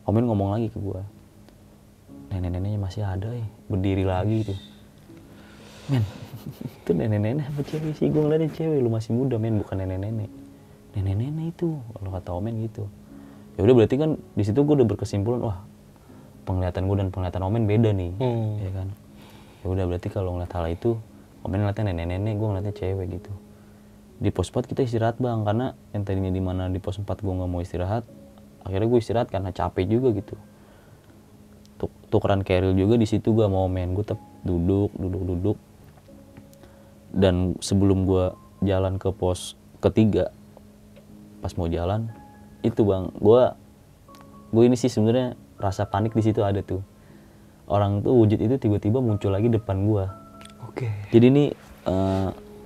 Omen ngomong lagi ke gua. Nenek-neneknya masih ada berdiri lagi gitu. Men, itu nenek-nenek apa cewek sih? Gue ngeliatnya cewek, lu masih muda men, bukan nenek-nenek. Nenek-nenek itu, kalau kata Omen gitu. Ya udah berarti kan di situ gue udah berkesimpulan, wah penglihatan gue dan penglihatan Omen beda nih, ya kan. Ya udah berarti kalau ngeliat hal itu, Omen ngeliatnya nenek-nenek, gue ngeliatnya cewek gitu. Di pos 4 kita istirahat bang, karena yang tadinya di mana di pos 4 gue nggak mau istirahat, akhirnya gue istirahat karena capek juga gitu. Tukeran keril juga di situ gue mau Omen, gue tetap duduk. Dan sebelum gue jalan ke pos ketiga, pas mau jalan itu bang, gue ini sih sebenarnya rasa panik di situ ada tuh. Orang tuh wujud itu tiba-tiba muncul lagi depan gue. Oke. Jadi ini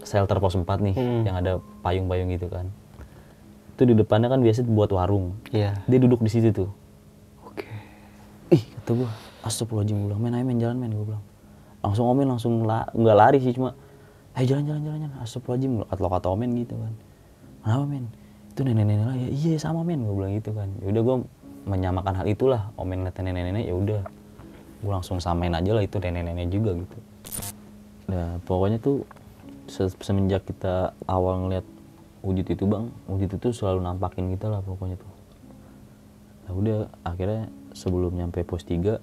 shelter pos 4 nih, yang ada payung-payung gitu kan. Itu di depannya kan biasa buat warung. Iya. Dia duduk di situ tuh. Oke. Ih kata gue, astagfirullahaladzim, gue bilang men ayo men jalan men, gue bilang. Langsung Omen nggak lari sih, cuma jalan, astagfirullahaladzim, kata Omen gitu kan. Kenapa men? Itu nenek-nenek lah ya, iya sama men, gue bilang gitu kan. Ya udah gue menyamakan hal itulah, Omen ngeliat nenek-nenek, ya udah gue langsung samain aja lah itu nenek-nenek juga gitu. Nah pokoknya tuh semenjak kita awal ngeliat wujud itu bang, wujud itu selalu nampakin kita lah pokoknya tuh. Nah udah akhirnya sebelum nyampe pos 3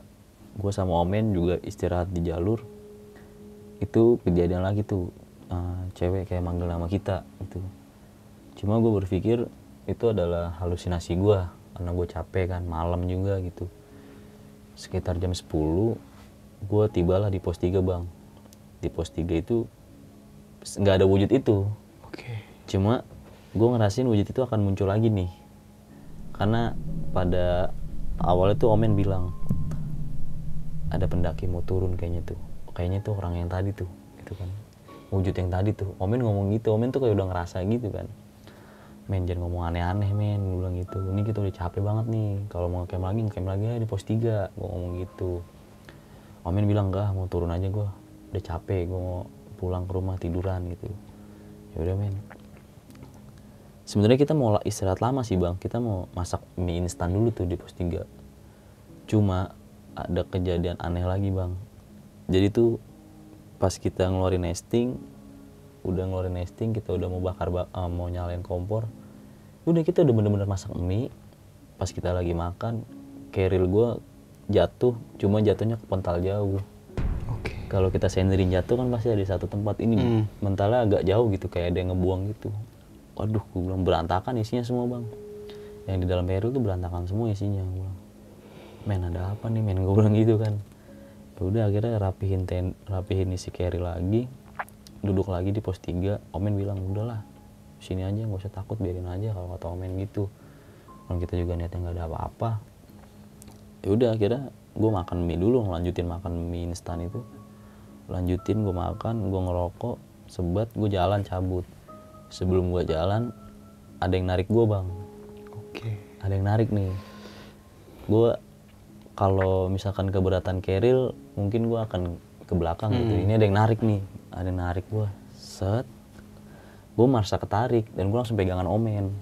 gue sama Omen juga istirahat di jalur. Itu kejadian lagi tuh, cewek kayak manggil nama kita gitu. Cuma gue berpikir itu adalah halusinasi gue karena gue capek kan, malam juga gitu. Sekitar jam 10 gue tibalah di pos 3 bang. Di pos 3 itu nggak ada wujud itu. Cuma gue ngerasain wujud itu akan muncul lagi nih, karena pada awalnya tuh Omen bilang ada pendaki mau turun kayaknya tuh orang yang tadi tuh gitu kan, wujud yang tadi tuh. Omen ngomong gitu, Omen tuh kayak udah ngerasa gitu kan, men jangan ngomong aneh-aneh men, gue bilang gitu, ini kita udah capek banget nih, kalau mau ngecamp lagi aja di pos 3, gue ngomong gitu. Omen bilang enggak, mau turun aja, gue udah capek, gue mau pulang ke rumah tiduran gitu. Ya udah men, sebenarnya kita mau istirahat lama sih bang, kita mau masak mie instan dulu tuh di pos 3. Cuma ada kejadian aneh lagi bang. Jadi tuh pas kita ngeluarin nesting, kita udah mau mau nyalain kompor, udah kita udah bener-bener masak mie. Pas kita lagi makan, keril gue jatuh, cuma jatuhnya ke pental jauh. Kalau kita senderin jatuh kan pasti ada di satu tempat, ini mentalnya agak jauh gitu, kayak ada yang ngebuang gitu. Waduh, gue bilang berantakan isinya semua bang. Yang di dalam keril tuh berantakan semua isinya. Gue bilang, men ada apa nih men, gue bilang gitu kan. Ya udah akhirnya rapihin isi keril lagi, duduk lagi di pos 3. Omen bilang udahlah sini aja, nggak usah takut, biarin aja kalau kata Omen gitu. Kalau kita juga niatnya nggak ada apa-apa. Ya udah akhirnya gue makan mie dulu, lanjutin makan mie instan itu. Lanjutin gue makan, gue ngerokok, sebat, gue jalan cabut. Sebelum gue jalan ada yang narik gue bang. Ada yang narik nih. Gue kalau misalkan keberatan keril mungkin gue akan ke belakang gitu. Ini ada yang narik nih, ada yang narik gue, set. Gue merasa ketarik dan gue langsung pegangan Omen.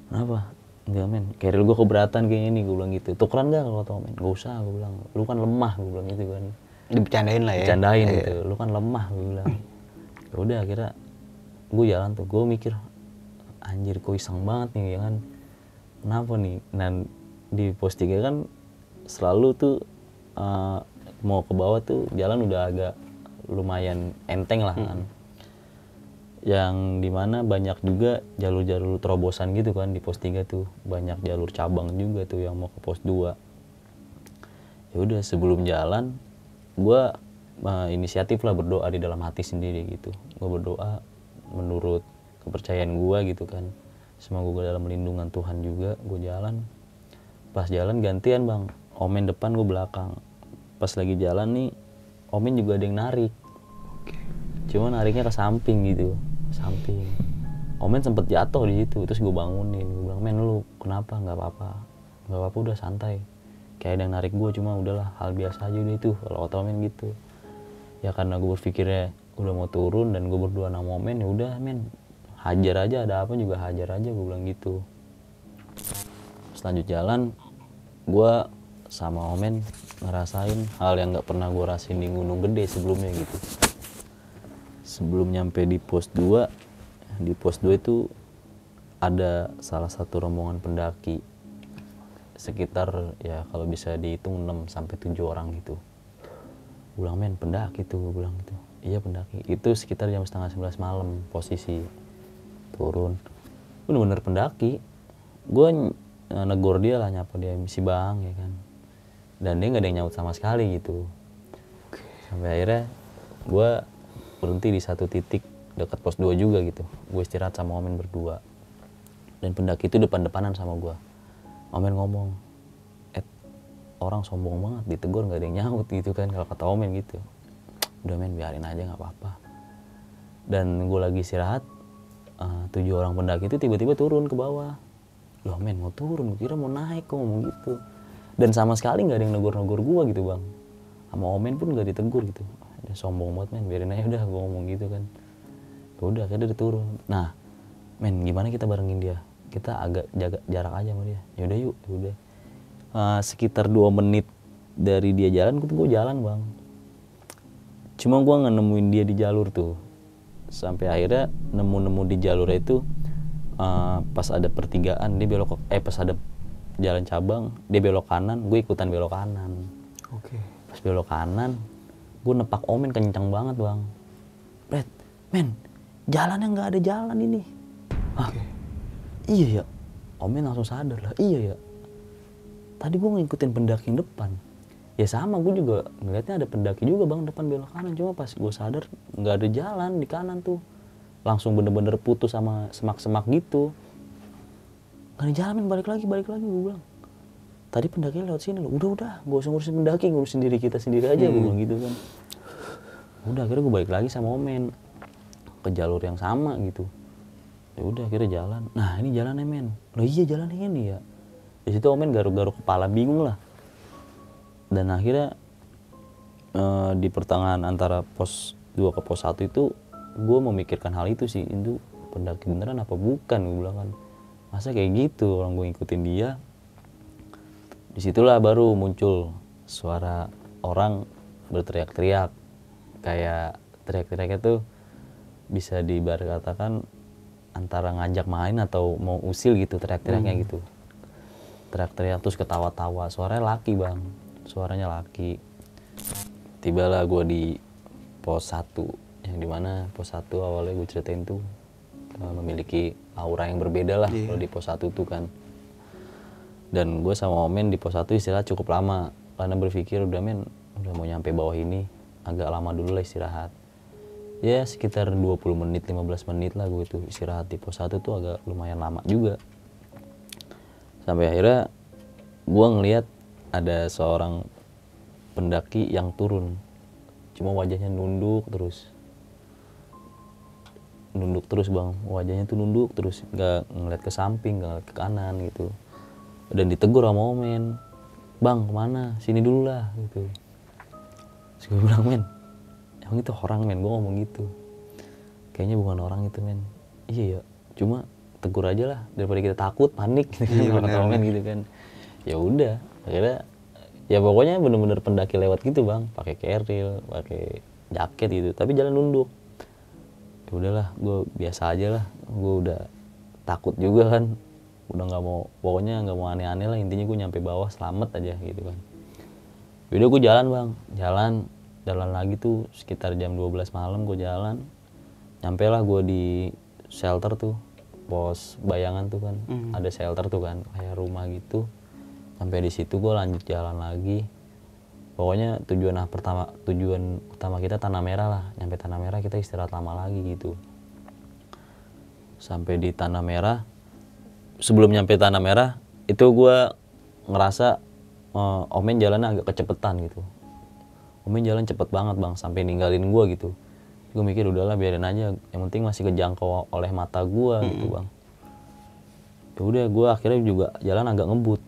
Kenapa? Enggak men, keril gue keberatan kayaknya nih, gue bilang gitu. Tukeran gak kalau kata Omen? Gak usah, gue bilang. Lu kan lemah, gue bilang gitu kan. Dibercandain lah ya. Bercandain gitu, lu kan lemah, gue bilang. Ya udah akhirnya gue jalan tuh, gue mikir anjir kok iseng banget nih ya kan. Kenapa nih? Dan di pos 3 kan selalu tuh mau ke bawah tuh jalan udah agak lumayan enteng lah kan. Yang dimana banyak juga jalur-jalur terobosan gitu kan di pos 3 tuh. Banyak jalur cabang juga tuh yang mau ke pos 2. Ya udah sebelum jalan gue inisiatif lah berdoa di dalam hati sendiri gitu. Gue berdoa menurut kepercayaan gue gitu kan. Semoga gue dalam lindungan Tuhan juga. Gue jalan, pas jalan gantian bang, Omen depan gue belakang. Pas lagi jalan nih Omen juga ada yang narik, cuma nariknya ke samping gitu, samping. Omen sempet jatuh di situ, terus gue bangunin, gue bilang men lu kenapa? Nggak apa-apa udah santai. Kayak ada yang narik gue, cuma udahlah hal biasa aja udah itu kalau kata Omen gitu. Ya karena gue berpikirnya udah mau turun dan gue berdua sama Omen, ya udah men hajar aja, ada apa juga hajar aja, gue bilang gitu. Selanjut jalan gue sama Omen ngerasain hal yang nggak pernah gue rasain di Gunung Gede sebelumnya gitu. Sebelum nyampe di pos 2, di pos 2 itu ada salah satu rombongan pendaki sekitar ya kalau bisa dihitung 6-7 orang gitu. Gue bilang men pendaki tuh, gue bilang gitu. Iya pendaki. Itu sekitar jam 10:30 malam posisi turun. Bener-bener pendaki. Gue negor dia lah, nyapa dia, misi bang ya kan. Dan dia nggak ada yang nyaut sama sekali gitu. Sampai akhirnya gue berhenti di satu titik dekat pos 2 juga gitu. Gue istirahat sama Omen berdua. Dan pendaki itu depan-depanan sama gue. Omen ngomong, orang sombong banget, ditegur nggak ada yang nyaut gitu kan kalau kata Omen gitu. Udah men biarin aja nggak apa-apa. Dan gue lagi istirahat, 7 orang pendaki itu tiba-tiba turun ke bawah. Loh men mau turun, gue kira mau naik, kok ngomong gitu. Dan sama sekali nggak ada yang negor-negor gue gitu bang. Sama Omen pun nggak ditegur gitu. Dia sombong banget men, biarin aja udah, gue ngomong gitu kan. Ya udah akhirnya dia turun. Nah men gimana kita barengin dia? Kita agak jaga jarak aja sama dia. Ya udah yuk, ya udah. Sekitar 2 menit dari dia jalan, gue jalan bang. Cuma gue nggak nemuin dia di jalur tuh. Sampai akhirnya nemu di jalur itu pas ada pertigaan dia belok pas ada jalan cabang dia belok kanan, gue ikutan belok kanan. Pas belok kanan gue nepak Omen kencang banget bang. Bret, men, jalannya nggak ada jalan ini. Iya ya, Omen langsung sadar lah, iya ya. Tadi gue ngikutin pendaki yang depan. Ya sama, gue juga ngeliatnya ada pendaki juga bang depan belok kanan. Cuma pas gue sadar nggak ada jalan di kanan tuh. Langsung bener-bener putus sama semak-semak gitu. Gak ada jalan, men, balik lagi gue bilang. Tadi pendakinya lewat sini loh, udah, gak usah ngurusin pendaki, ngurusin diri kita sendiri aja, gue bilang gitu kan. Udah, akhirnya gue balik lagi sama Omen ke jalur yang sama gitu. Ya udah, akhirnya jalan. Nah ini jalannya, men. Loh iya jalannya ini ya. Di situ Omen garuk-garuk kepala, bingung lah. Dan akhirnya di pertengahan antara pos 2 ke pos 1 itu, gue memikirkan hal itu sih, itu pendaki beneran apa bukan, gue bilang kan. Masa kayak gitu orang gue ngikutin dia. Disitulah baru muncul suara orang berteriak-teriak. Kayak teriak-teriaknya tuh bisa diibaratkan antara ngajak main atau mau usil gitu teriak-teriaknya gitu. Teriak-teriak terus ketawa-tawa, suaranya laki bang, suaranya laki. Tibalah gue di pos 1, yang dimana pos 1 awalnya gue ceritain tuh memiliki aura yang berbeda lah kalau di pos 1 tuh kan. Dan gue sama Omen di pos 1 istirahat cukup lama karena berpikir udah mau nyampe bawah ini, agak lama dulu lah istirahat. Ya sekitar 20 menit, 15 menit lah gue itu istirahat di pos 1 tuh agak lumayan lama juga. Sampai akhirnya gue ngelihat ada seorang pendaki yang turun. Cuma wajahnya nunduk terus bang, wajahnya tuh nunduk terus, nggak ngeliat ke samping, nggak ngeliat ke kanan gitu. Dan ditegur sama Omen, bang kemana, sini dulu lah gitu. Terus gue bilang, men, emang itu orang, men, gue ngomong gitu. Kayaknya bukan orang itu, men. Iya ya, cuma tegur aja lah daripada kita takut panik gitu kan, kata Omen gitu kan. Ya udah, akhirnya ya pokoknya bener-bener pendaki lewat gitu bang, pakai keril, pakai jaket gitu, tapi jalan nunduk. Ya udahlah, gue biasa aja lah, gue udah takut juga kan, udah nggak mau, pokoknya nggak mau aneh-aneh lah, intinya gue nyampe bawah selamat aja gitu kan. Yaudah gue jalan bang, jalan lagi tuh sekitar jam 12 malam gue jalan, nyampe lah gue di shelter tuh, pos bayangan tuh kan, ada shelter tuh kan, kayak rumah gitu. Sampai di situ gue lanjut jalan lagi. Pokoknya tujuan utama kita Tanah Merah lah. Nyampe Tanah Merah kita istirahat lama lagi gitu. Sampai di Tanah Merah, sebelum nyampe Tanah Merah itu gue ngerasa Omen jalannya agak kecepetan gitu. Omen jalan cepet banget bang, sampai ninggalin gue gitu. Gue mikir udahlah biarin aja, yang penting masih kejangkau oleh mata gue gitu bang. Ya udah, gue akhirnya juga jalan agak ngebut.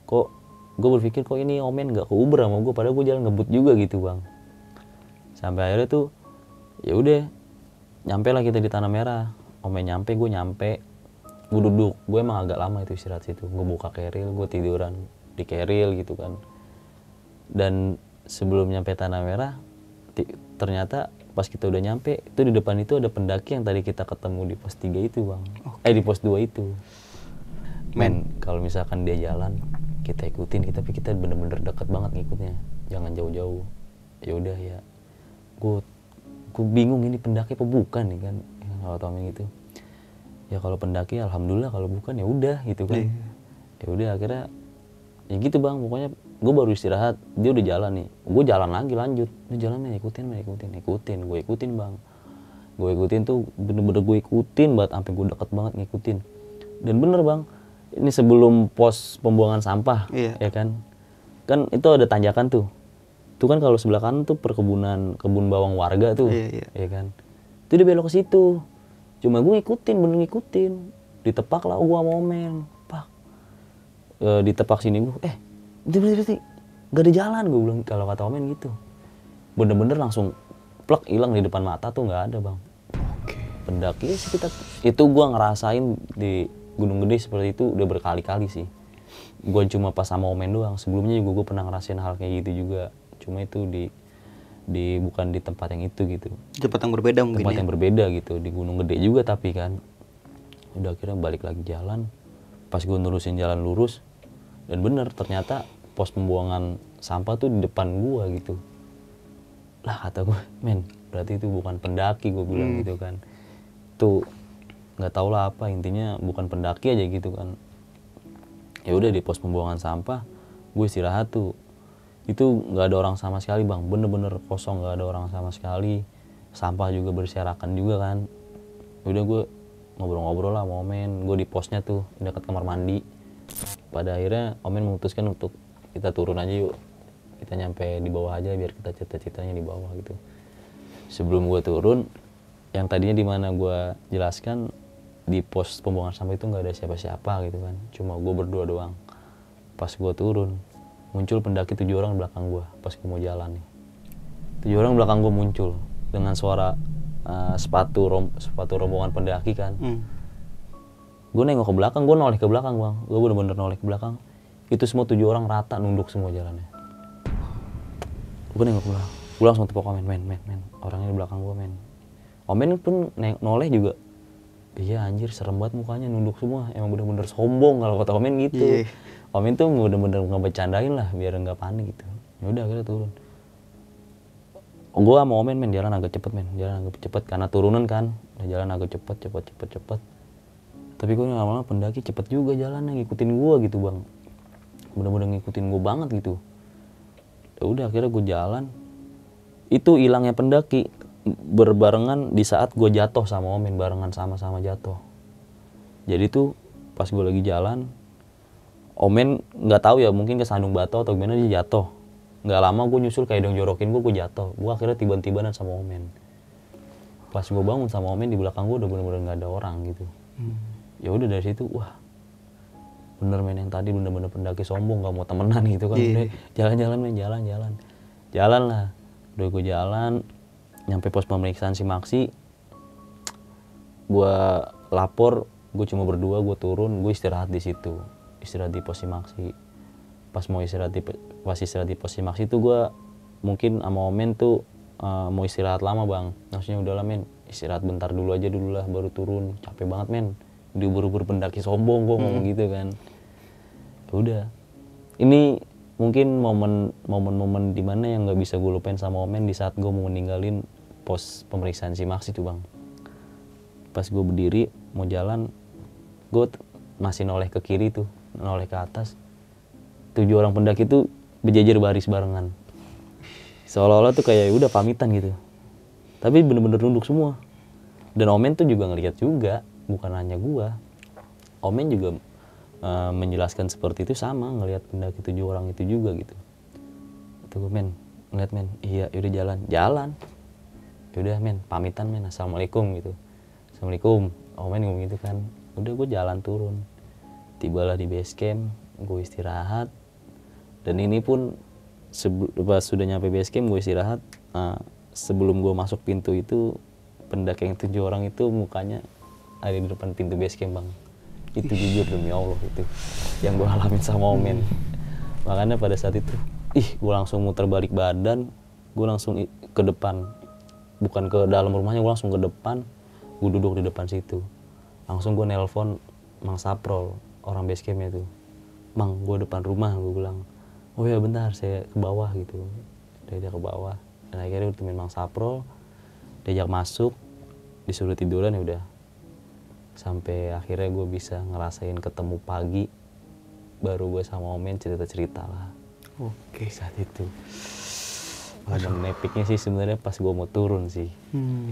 Kok gue berpikir kok ini Omen gak keuber sama gue, padahal gue jalan ngebut juga gitu bang. Sampai akhirnya tuh ya udah, nyampe lah kita di Tanah Merah. Omen nyampe, gue nyampe, gue duduk. Gue emang agak lama itu istirahat situ, gue buka keril, gue tiduran di keril gitu kan. Dan sebelum nyampe Tanah Merah, ternyata pas kita udah nyampe, itu di depan itu ada pendaki yang tadi kita ketemu di pos 3 itu bang. Di pos 2 itu. Men, kalau misalkan dia jalan, kita ikutin, tapi kita bener-bener deket banget ngikutnya, jangan jauh-jauh. Ya udah ya, gue bingung ini pendaki apa bukan nih kan, kalau Tommy gitu. Ya kalau pendaki alhamdulillah, kalau bukan ya udah gitu kan. Ya udah akhirnya ya gitu bang, pokoknya gue baru istirahat, dia udah jalan nih, gue jalan lagi lanjut, dia jalan ikutin gue ikutin bang, gue ikutin tuh bener-bener gue ikutin banget sampai gue deket banget ngikutin. Dan bener bang, ini sebelum pos pembuangan sampah, ya kan itu ada tanjakan tuh kan kalau sebelah kanan tuh kebun bawang warga tuh, ya kan, itu dia belok ke situ. Cuma gue bener ngikutin, ditepak lah gue sama Omen, pak, ditepak sini gue, berarti gak ada jalan, gue bilang kalau kata Omen gitu, bener-bener langsung plek hilang di depan mata tuh, nggak ada bang. Pendaki sekitar itu gue ngerasain di Gunung Gede seperti itu udah berkali-kali sih. Gue cuma pas sama Omen doang. Sebelumnya juga gue pernah ngerasain hal kayak gitu juga. Cuma itu bukan di tempat yang itu gitu. Tempat yang berbeda mungkin. Tempat yang berbeda gitu, di Gunung Gede juga tapi kan. Udah akhirnya balik lagi jalan. Pas gue nerusin jalan lurus, dan bener ternyata pos pembuangan sampah tuh di depan gue gitu. Lah kata gue, men berarti itu bukan pendaki, gue bilang gitu kan. Tuh nggak tau lah apa, intinya bukan pendaki aja gitu kan. Ya udah di pos pembuangan sampah gue istirahat tuh. Itu nggak ada orang sama sekali bang, bener-bener kosong, nggak ada orang sama sekali. Sampah juga berserakan juga kan. Udah gue ngobrol-ngobrol lah sama Omen, gue di posnya tuh dekat kamar mandi. Pada akhirnya Omen memutuskan untuk kita turun aja yuk, kita nyampe di bawah aja biar kita cerita-ceritanya di bawah gitu. Sebelum gue turun, yang tadinya dimana gue jelaskan di pos pembuangan sampah itu nggak ada siapa-siapa gitu kan, cuma gue berdua doang. Pas gue turun, muncul pendaki 7 orang di belakang gue pas gue mau jalan nih. 7 orang belakang gue muncul dengan suara sepatu rombongan pendaki kan. Gue nengok ke belakang, gue noleh ke belakang bang, gue bener-bener noleh ke belakang. Itu semua 7 orang rata nunduk semua jalannya. Gue nengok ke belakang, gue langsung tepok Omen, men, orangnya di belakang gue men. Omen pun noleh juga. Iya anjir serem banget mukanya, nunduk semua, emang bener-bener sombong kalau kata Omen gitu. Omen tuh bener-bener ngebecandain lah biar nggak panik gitu. Ya udah akhirnya turun. Gue sama Omen jalan agak cepet karena turunan kan, jalan agak cepet. Tapi gue lama-lama pendaki cepet juga jalannya, ngikutin gue gitu bang, bener-bener ngikutin gue banget gitu. Ya udah akhirnya gue jalan. Itu hilangnya pendaki berbarengan di saat gue jatuh sama Omen, barengan sama-sama jatuh. Jadi tuh pas gue lagi jalan, Omen nggak tahu ya mungkin kesandung batu atau gimana dia jatuh. Nggak lama gue nyusul kayak dong jorokin gue jatuh. Gue akhirnya tiban-tibanan sama Omen. Pas gue bangun sama Omen di belakang gue udah bener-bener nggak ada orang gitu. Ya udah dari situ wah bener men, yang tadi bener-bener pendaki sombong nggak mau temenan gitu kan. Udah jalan-jalan men, jalan lah. Udah gue jalan nyampe pos pemeriksaan Simaksi, gue lapor, gue cuma berdua, gue turun, gue istirahat di situ, istirahat di pos Simaksi. Pas istirahat di pos Simaksi itu gue mungkin sama Omen tuh mau istirahat lama bang, maksudnya udahlah men, istirahat bentar dulu lah baru turun, capek banget men, diubur-ubur pendaki sombong gue ngomong gitu kan. Udah, ini mungkin momen-momen dimana yang nggak bisa gue lupain sama Omen di saat gue mau meninggalin pos pemeriksaan Simaksi tuh bang. Pas gue berdiri mau jalan, gue masih noleh ke kiri tuh, noleh ke atas. 7 orang pendaki tuh berjejer baris barengan, seolah-olah tuh kayak udah pamitan gitu, tapi bener-bener nunduk semua. Dan Omen tuh juga ngeliat juga, bukan hanya gue. Omen juga menjelaskan seperti itu sama, ngelihat pendaki 7 orang itu juga gitu. Itu gue ngeliat men, iya yaudah jalan. Yaudah men, pamitan men, assalamualaikum gitu. Assalamualaikum, Omen ngomong gitu kan. Udah gue jalan turun, tibalah di base camp, gue istirahat. Dan ini pun pas sudah nyampe base camp gue istirahat, sebelum gue masuk pintu itu pendaki yang 7 orang itu mukanya ada di depan pintu base camp bang. Itu jujur demi Allah itu yang gue alamin sama Omen. Makanya pada saat itu gue langsung muter balik badan, gue langsung ke depan, bukan ke dalam rumahnya, gue langsung ke depan, gue duduk di depan situ. Langsung gue nelpon Mang Saprol, orang base campnya tuh. Mang, gue depan rumah, gue bilang. Oh ya bentar, saya ke bawah gitu. Diajak ke bawah. Dan akhirnya temuin Mang Saprol, diajak masuk, disuruh tiduran ya udah. Sampai akhirnya gue bisa ngerasain ketemu pagi, baru gue sama Omen cerita-cerita lah. Oke. Saat itu. Dan epicnya sih sebenarnya pas gue mau turun sih.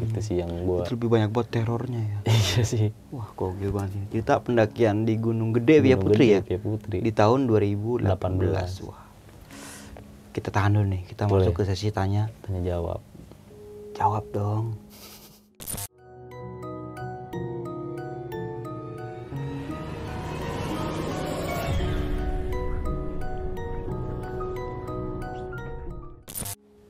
Itu sih yang gue. Itu lebih banyak buat terornya ya. Iya sih. Wah gokil banget sih. Cerita pendakian di Gunung Gede Via Putri ya. Via Putri. Di tahun 2018. Wah. Kita tahan dulu nih. Kita masuk ke sesi tanya jawab. Jawab dong.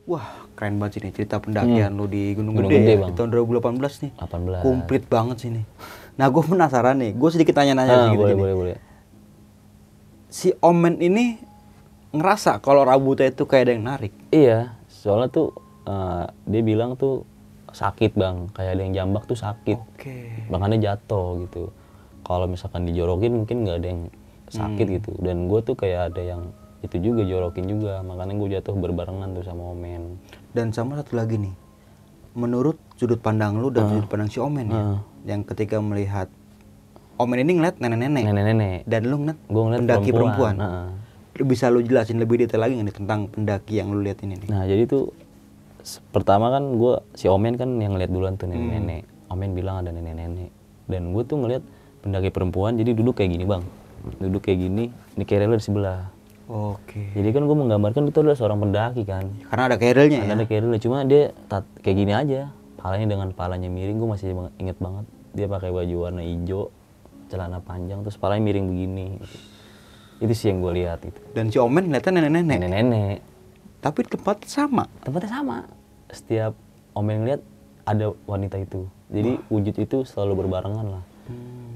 Wah, keren banget sih nih cerita pendakian lu di Gunung Gede ya, di tahun 2018 nih. 18. Komplit banget sih nih. Nah, gue penasaran nih. Gue sedikit tanya-nanya gitu. Boleh. Si Omen ini ngerasa kalau rambutnya itu kayak ada yang narik. Iya, soalnya tuh dia bilang tuh sakit bang, kayak ada yang jambak tuh sakit. Oke. Makanya jatuh gitu. kalau misalkan dijorokin mungkin nggak ada yang sakit gitu. Dan gue tuh kayak ada yang itu juga jorokin juga, makanya gue jatuh berbarengan tuh sama Omen. Dan sama satu lagi nih, menurut sudut pandang lu dan sudut pandang si Omen ya, yang ketika melihat Omen ini ngeliat nenek-nenek dan lu ngeliat pendaki perempuan. Bisa lu jelasin lebih detail lagi nggak nih tentang pendaki yang lu lihat ini nih? Nah jadi tuh pertama kan gue, si Omen kan yang ngeliat duluan tuh nenek-nenek. Omen bilang ada nenek-nenek, dan gue tuh ngeliat pendaki perempuan jadi duduk kayak gini bang, duduk kayak gini, ini kerelnya di sebelah. Oke. Jadi kan gue menggambarkan itu adalah seorang pendaki kan. Karena ada kerelnya ya? Ada kerelnya, cuma dia kayak gini aja, palanya dengan palanya miring. Gue masih inget banget, dia pakai baju warna hijau, celana panjang, terus palanya miring begini. Itu sih yang gue lihat itu. Dan si Omen ngeliatnya nenek-nenek? Nenek-nenek. Tapi tempatnya sama? Tempatnya sama. Setiap Omen ngeliat ada wanita itu. Jadi wujud itu selalu berbarengan lah.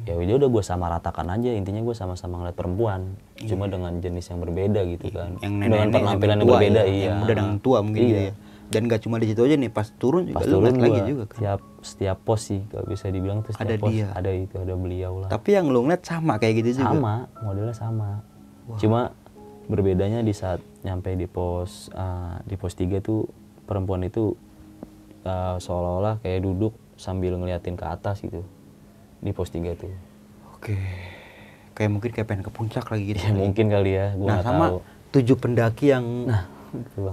Ya udah gue sama ratakan aja, intinya gue sama-sama ngeliat perempuan, cuma dengan jenis yang berbeda gitu kan. Yang dengan penampilan yang berbeda, ya, yang muda dengan tua mungkin gitu ya. Dan gak cuma di situ aja nih, pas turun juga lu ngeliat lagi juga kan. Setiap pos sih kalau bisa dibilang tuh setiap ada pos dia. ada beliau lah. Tapi yang lu ngeliat sama kayak gitu juga? Sama, modelnya sama. Cuma berbedanya di saat nyampe di pos 3 tuh perempuan itu seolah-olah kayak duduk sambil ngeliatin ke atas gitu. Di pos 3 tuh. Oke. Kayak mungkin kayak pengen ke puncak lagi gitu. Ya mungkin kali ya, gua nah sama tahu. 7 pendaki yang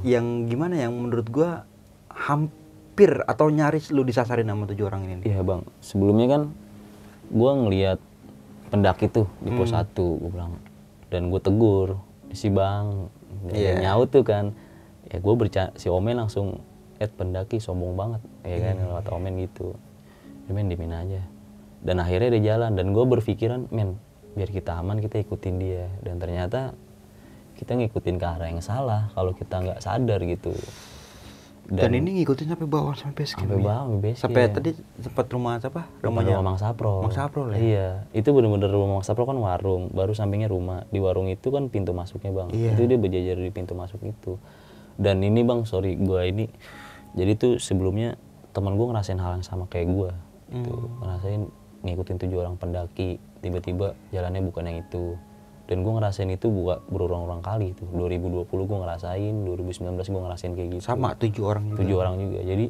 yang gimana, yang menurut gua hampir atau nyaris lu disasarin sama 7 orang ini. Iya bang, sebelumnya kan gua ngelihat pendaki tuh di pos 1, gua bilang, dan gua tegur si bang, nyaut tuh kan. Ya gua si Omen langsung pendaki sombong banget, ya kan, lewat Omen gitu. Men dimin aja. Dan akhirnya dia jalan, dan gue berpikiran, men, biar kita aman kita ikutin dia. Dan ternyata kita ngikutin ke arah yang salah kalau kita nggak sadar gitu. Dan ini ngikutin sampai bawah, sampai base camp. Sampai bawah, sampai base camp. Sampai tadi sempat rumah apa? Rumahnya Mang Sapro. Mang Sapro ya. Iya, itu bener-bener rumah Mang Sapro kan warung, baru sampingnya rumah. Di warung itu kan pintu masuknya bang. Iya. Itu dia berjajar di pintu masuk itu. Dan ini bang, sorry gue ini, jadi tuh sebelumnya teman gue ngerasain hal yang sama kayak gue. Gitu. Ngerasain ngikutin 7 orang pendaki, tiba-tiba jalannya bukan yang itu. Dan gue ngerasain itu berulang-ulang kali itu. 2020 gue ngerasain, 2019 gue ngerasain kayak gitu. Sama 7 orang juga. 7 orang juga. Jadi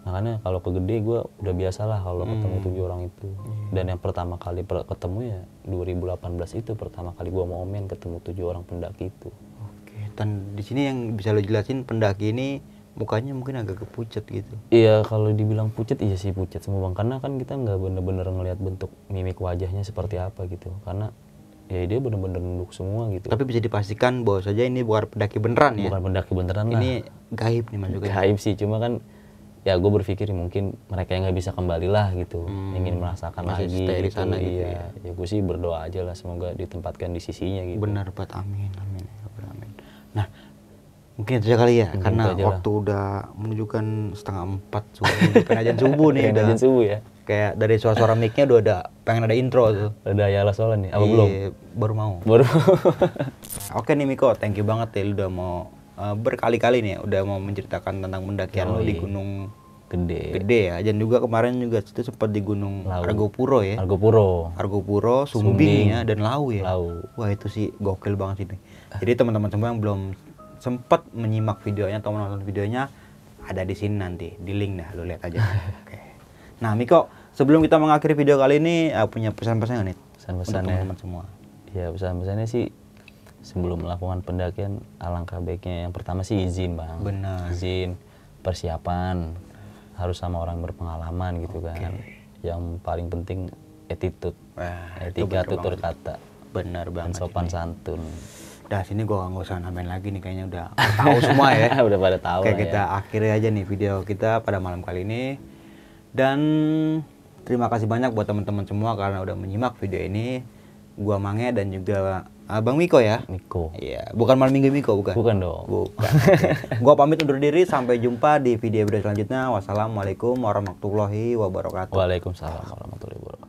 makanya kalau ke Gede gue udah biasa lah kalau ketemu 7 orang itu. Dan yang pertama kali ketemu ya 2018 itu pertama kali gue mau Omen ketemu 7 orang pendaki itu. Oke. Dan di sini yang bisa lo jelasin, pendaki ini mukanya mungkin agak kepucet gitu. Iya, kalau dibilang pucet, iya sih pucet semua bang. Karena kan kita nggak bener-bener ngelihat bentuk mimik wajahnya seperti apa gitu. Karena ya dia bener-bener nunduk semua gitu. Tapi bisa dipastikan bahwa saja ini bukan pendaki beneran ya? Bukan pendaki beneran lah. Ini gaib nih masuknya. Gaib sih, cuma kan ya gue berpikir mungkin mereka yang nggak bisa kembali lah gitu. Ingin merasakan masih lagi stay di gitu. sana Iya. gitu ya. Ya gue sih berdoa aja lah semoga ditempatkan di sisinya gitu. Benar banget, amin. Amin. Nah, mungkin itu aja kali ya, mungkin karena waktu udah menunjukkan 3:30 subuh, bukan azan subuh nih udah. Azan subuh ya. Kayak dari suara mic-nya udah ada, pengen ada intro tuh. Ada Ayala Solan nih, apa belum? Baru mau. Baru. Oke nih Miko, thank you banget ya, lu udah mau berkali-kali nih udah mau menceritakan tentang pendakian lu di Gunung Gede ya. Dan juga kemarin juga itu sempat di Gunung Argopuro ya. Argopuro, Sumbing ya, dan Lau ya. Wah itu sih gokil banget sih nih. Jadi teman-teman semua yang belum sempat menyimak videonya atau menonton videonya, ada di sini nanti, di link dah, lu lihat aja. Oke. Nah Miko, sebelum kita mengakhiri video kali ini, punya pesan-pesan nggak nih? Pesan-pesannya teman-teman semua. Ya pesan-pesannya sih, sebelum melakukan pendakian alangkah baiknya yang pertama sih izin bang. Benar. Izin, persiapan, harus sama orang berpengalaman gitu kan. Yang paling penting attitude, etika tutur kata. Benar banget. Dan sopan santun. Dah sini gua nggak usah nambahin lagi nih, kayaknya udah tahu semua ya. Udah pada tahu. Kayak kita akhiri aja nih video kita pada malam kali ini. Dan terima kasih banyak buat teman-teman semua karena udah menyimak video ini. Gua Mange dan juga Bang Miko ya. Miko. Iya, bukan malam minggu Miko, bukan. Bukan dong. Bukan. Okay. Gua pamit undur diri, sampai jumpa di video selanjutnya. Wassalamualaikum warahmatullahi wabarakatuh. Waalaikumsalam warahmatullahi wabarakatuh.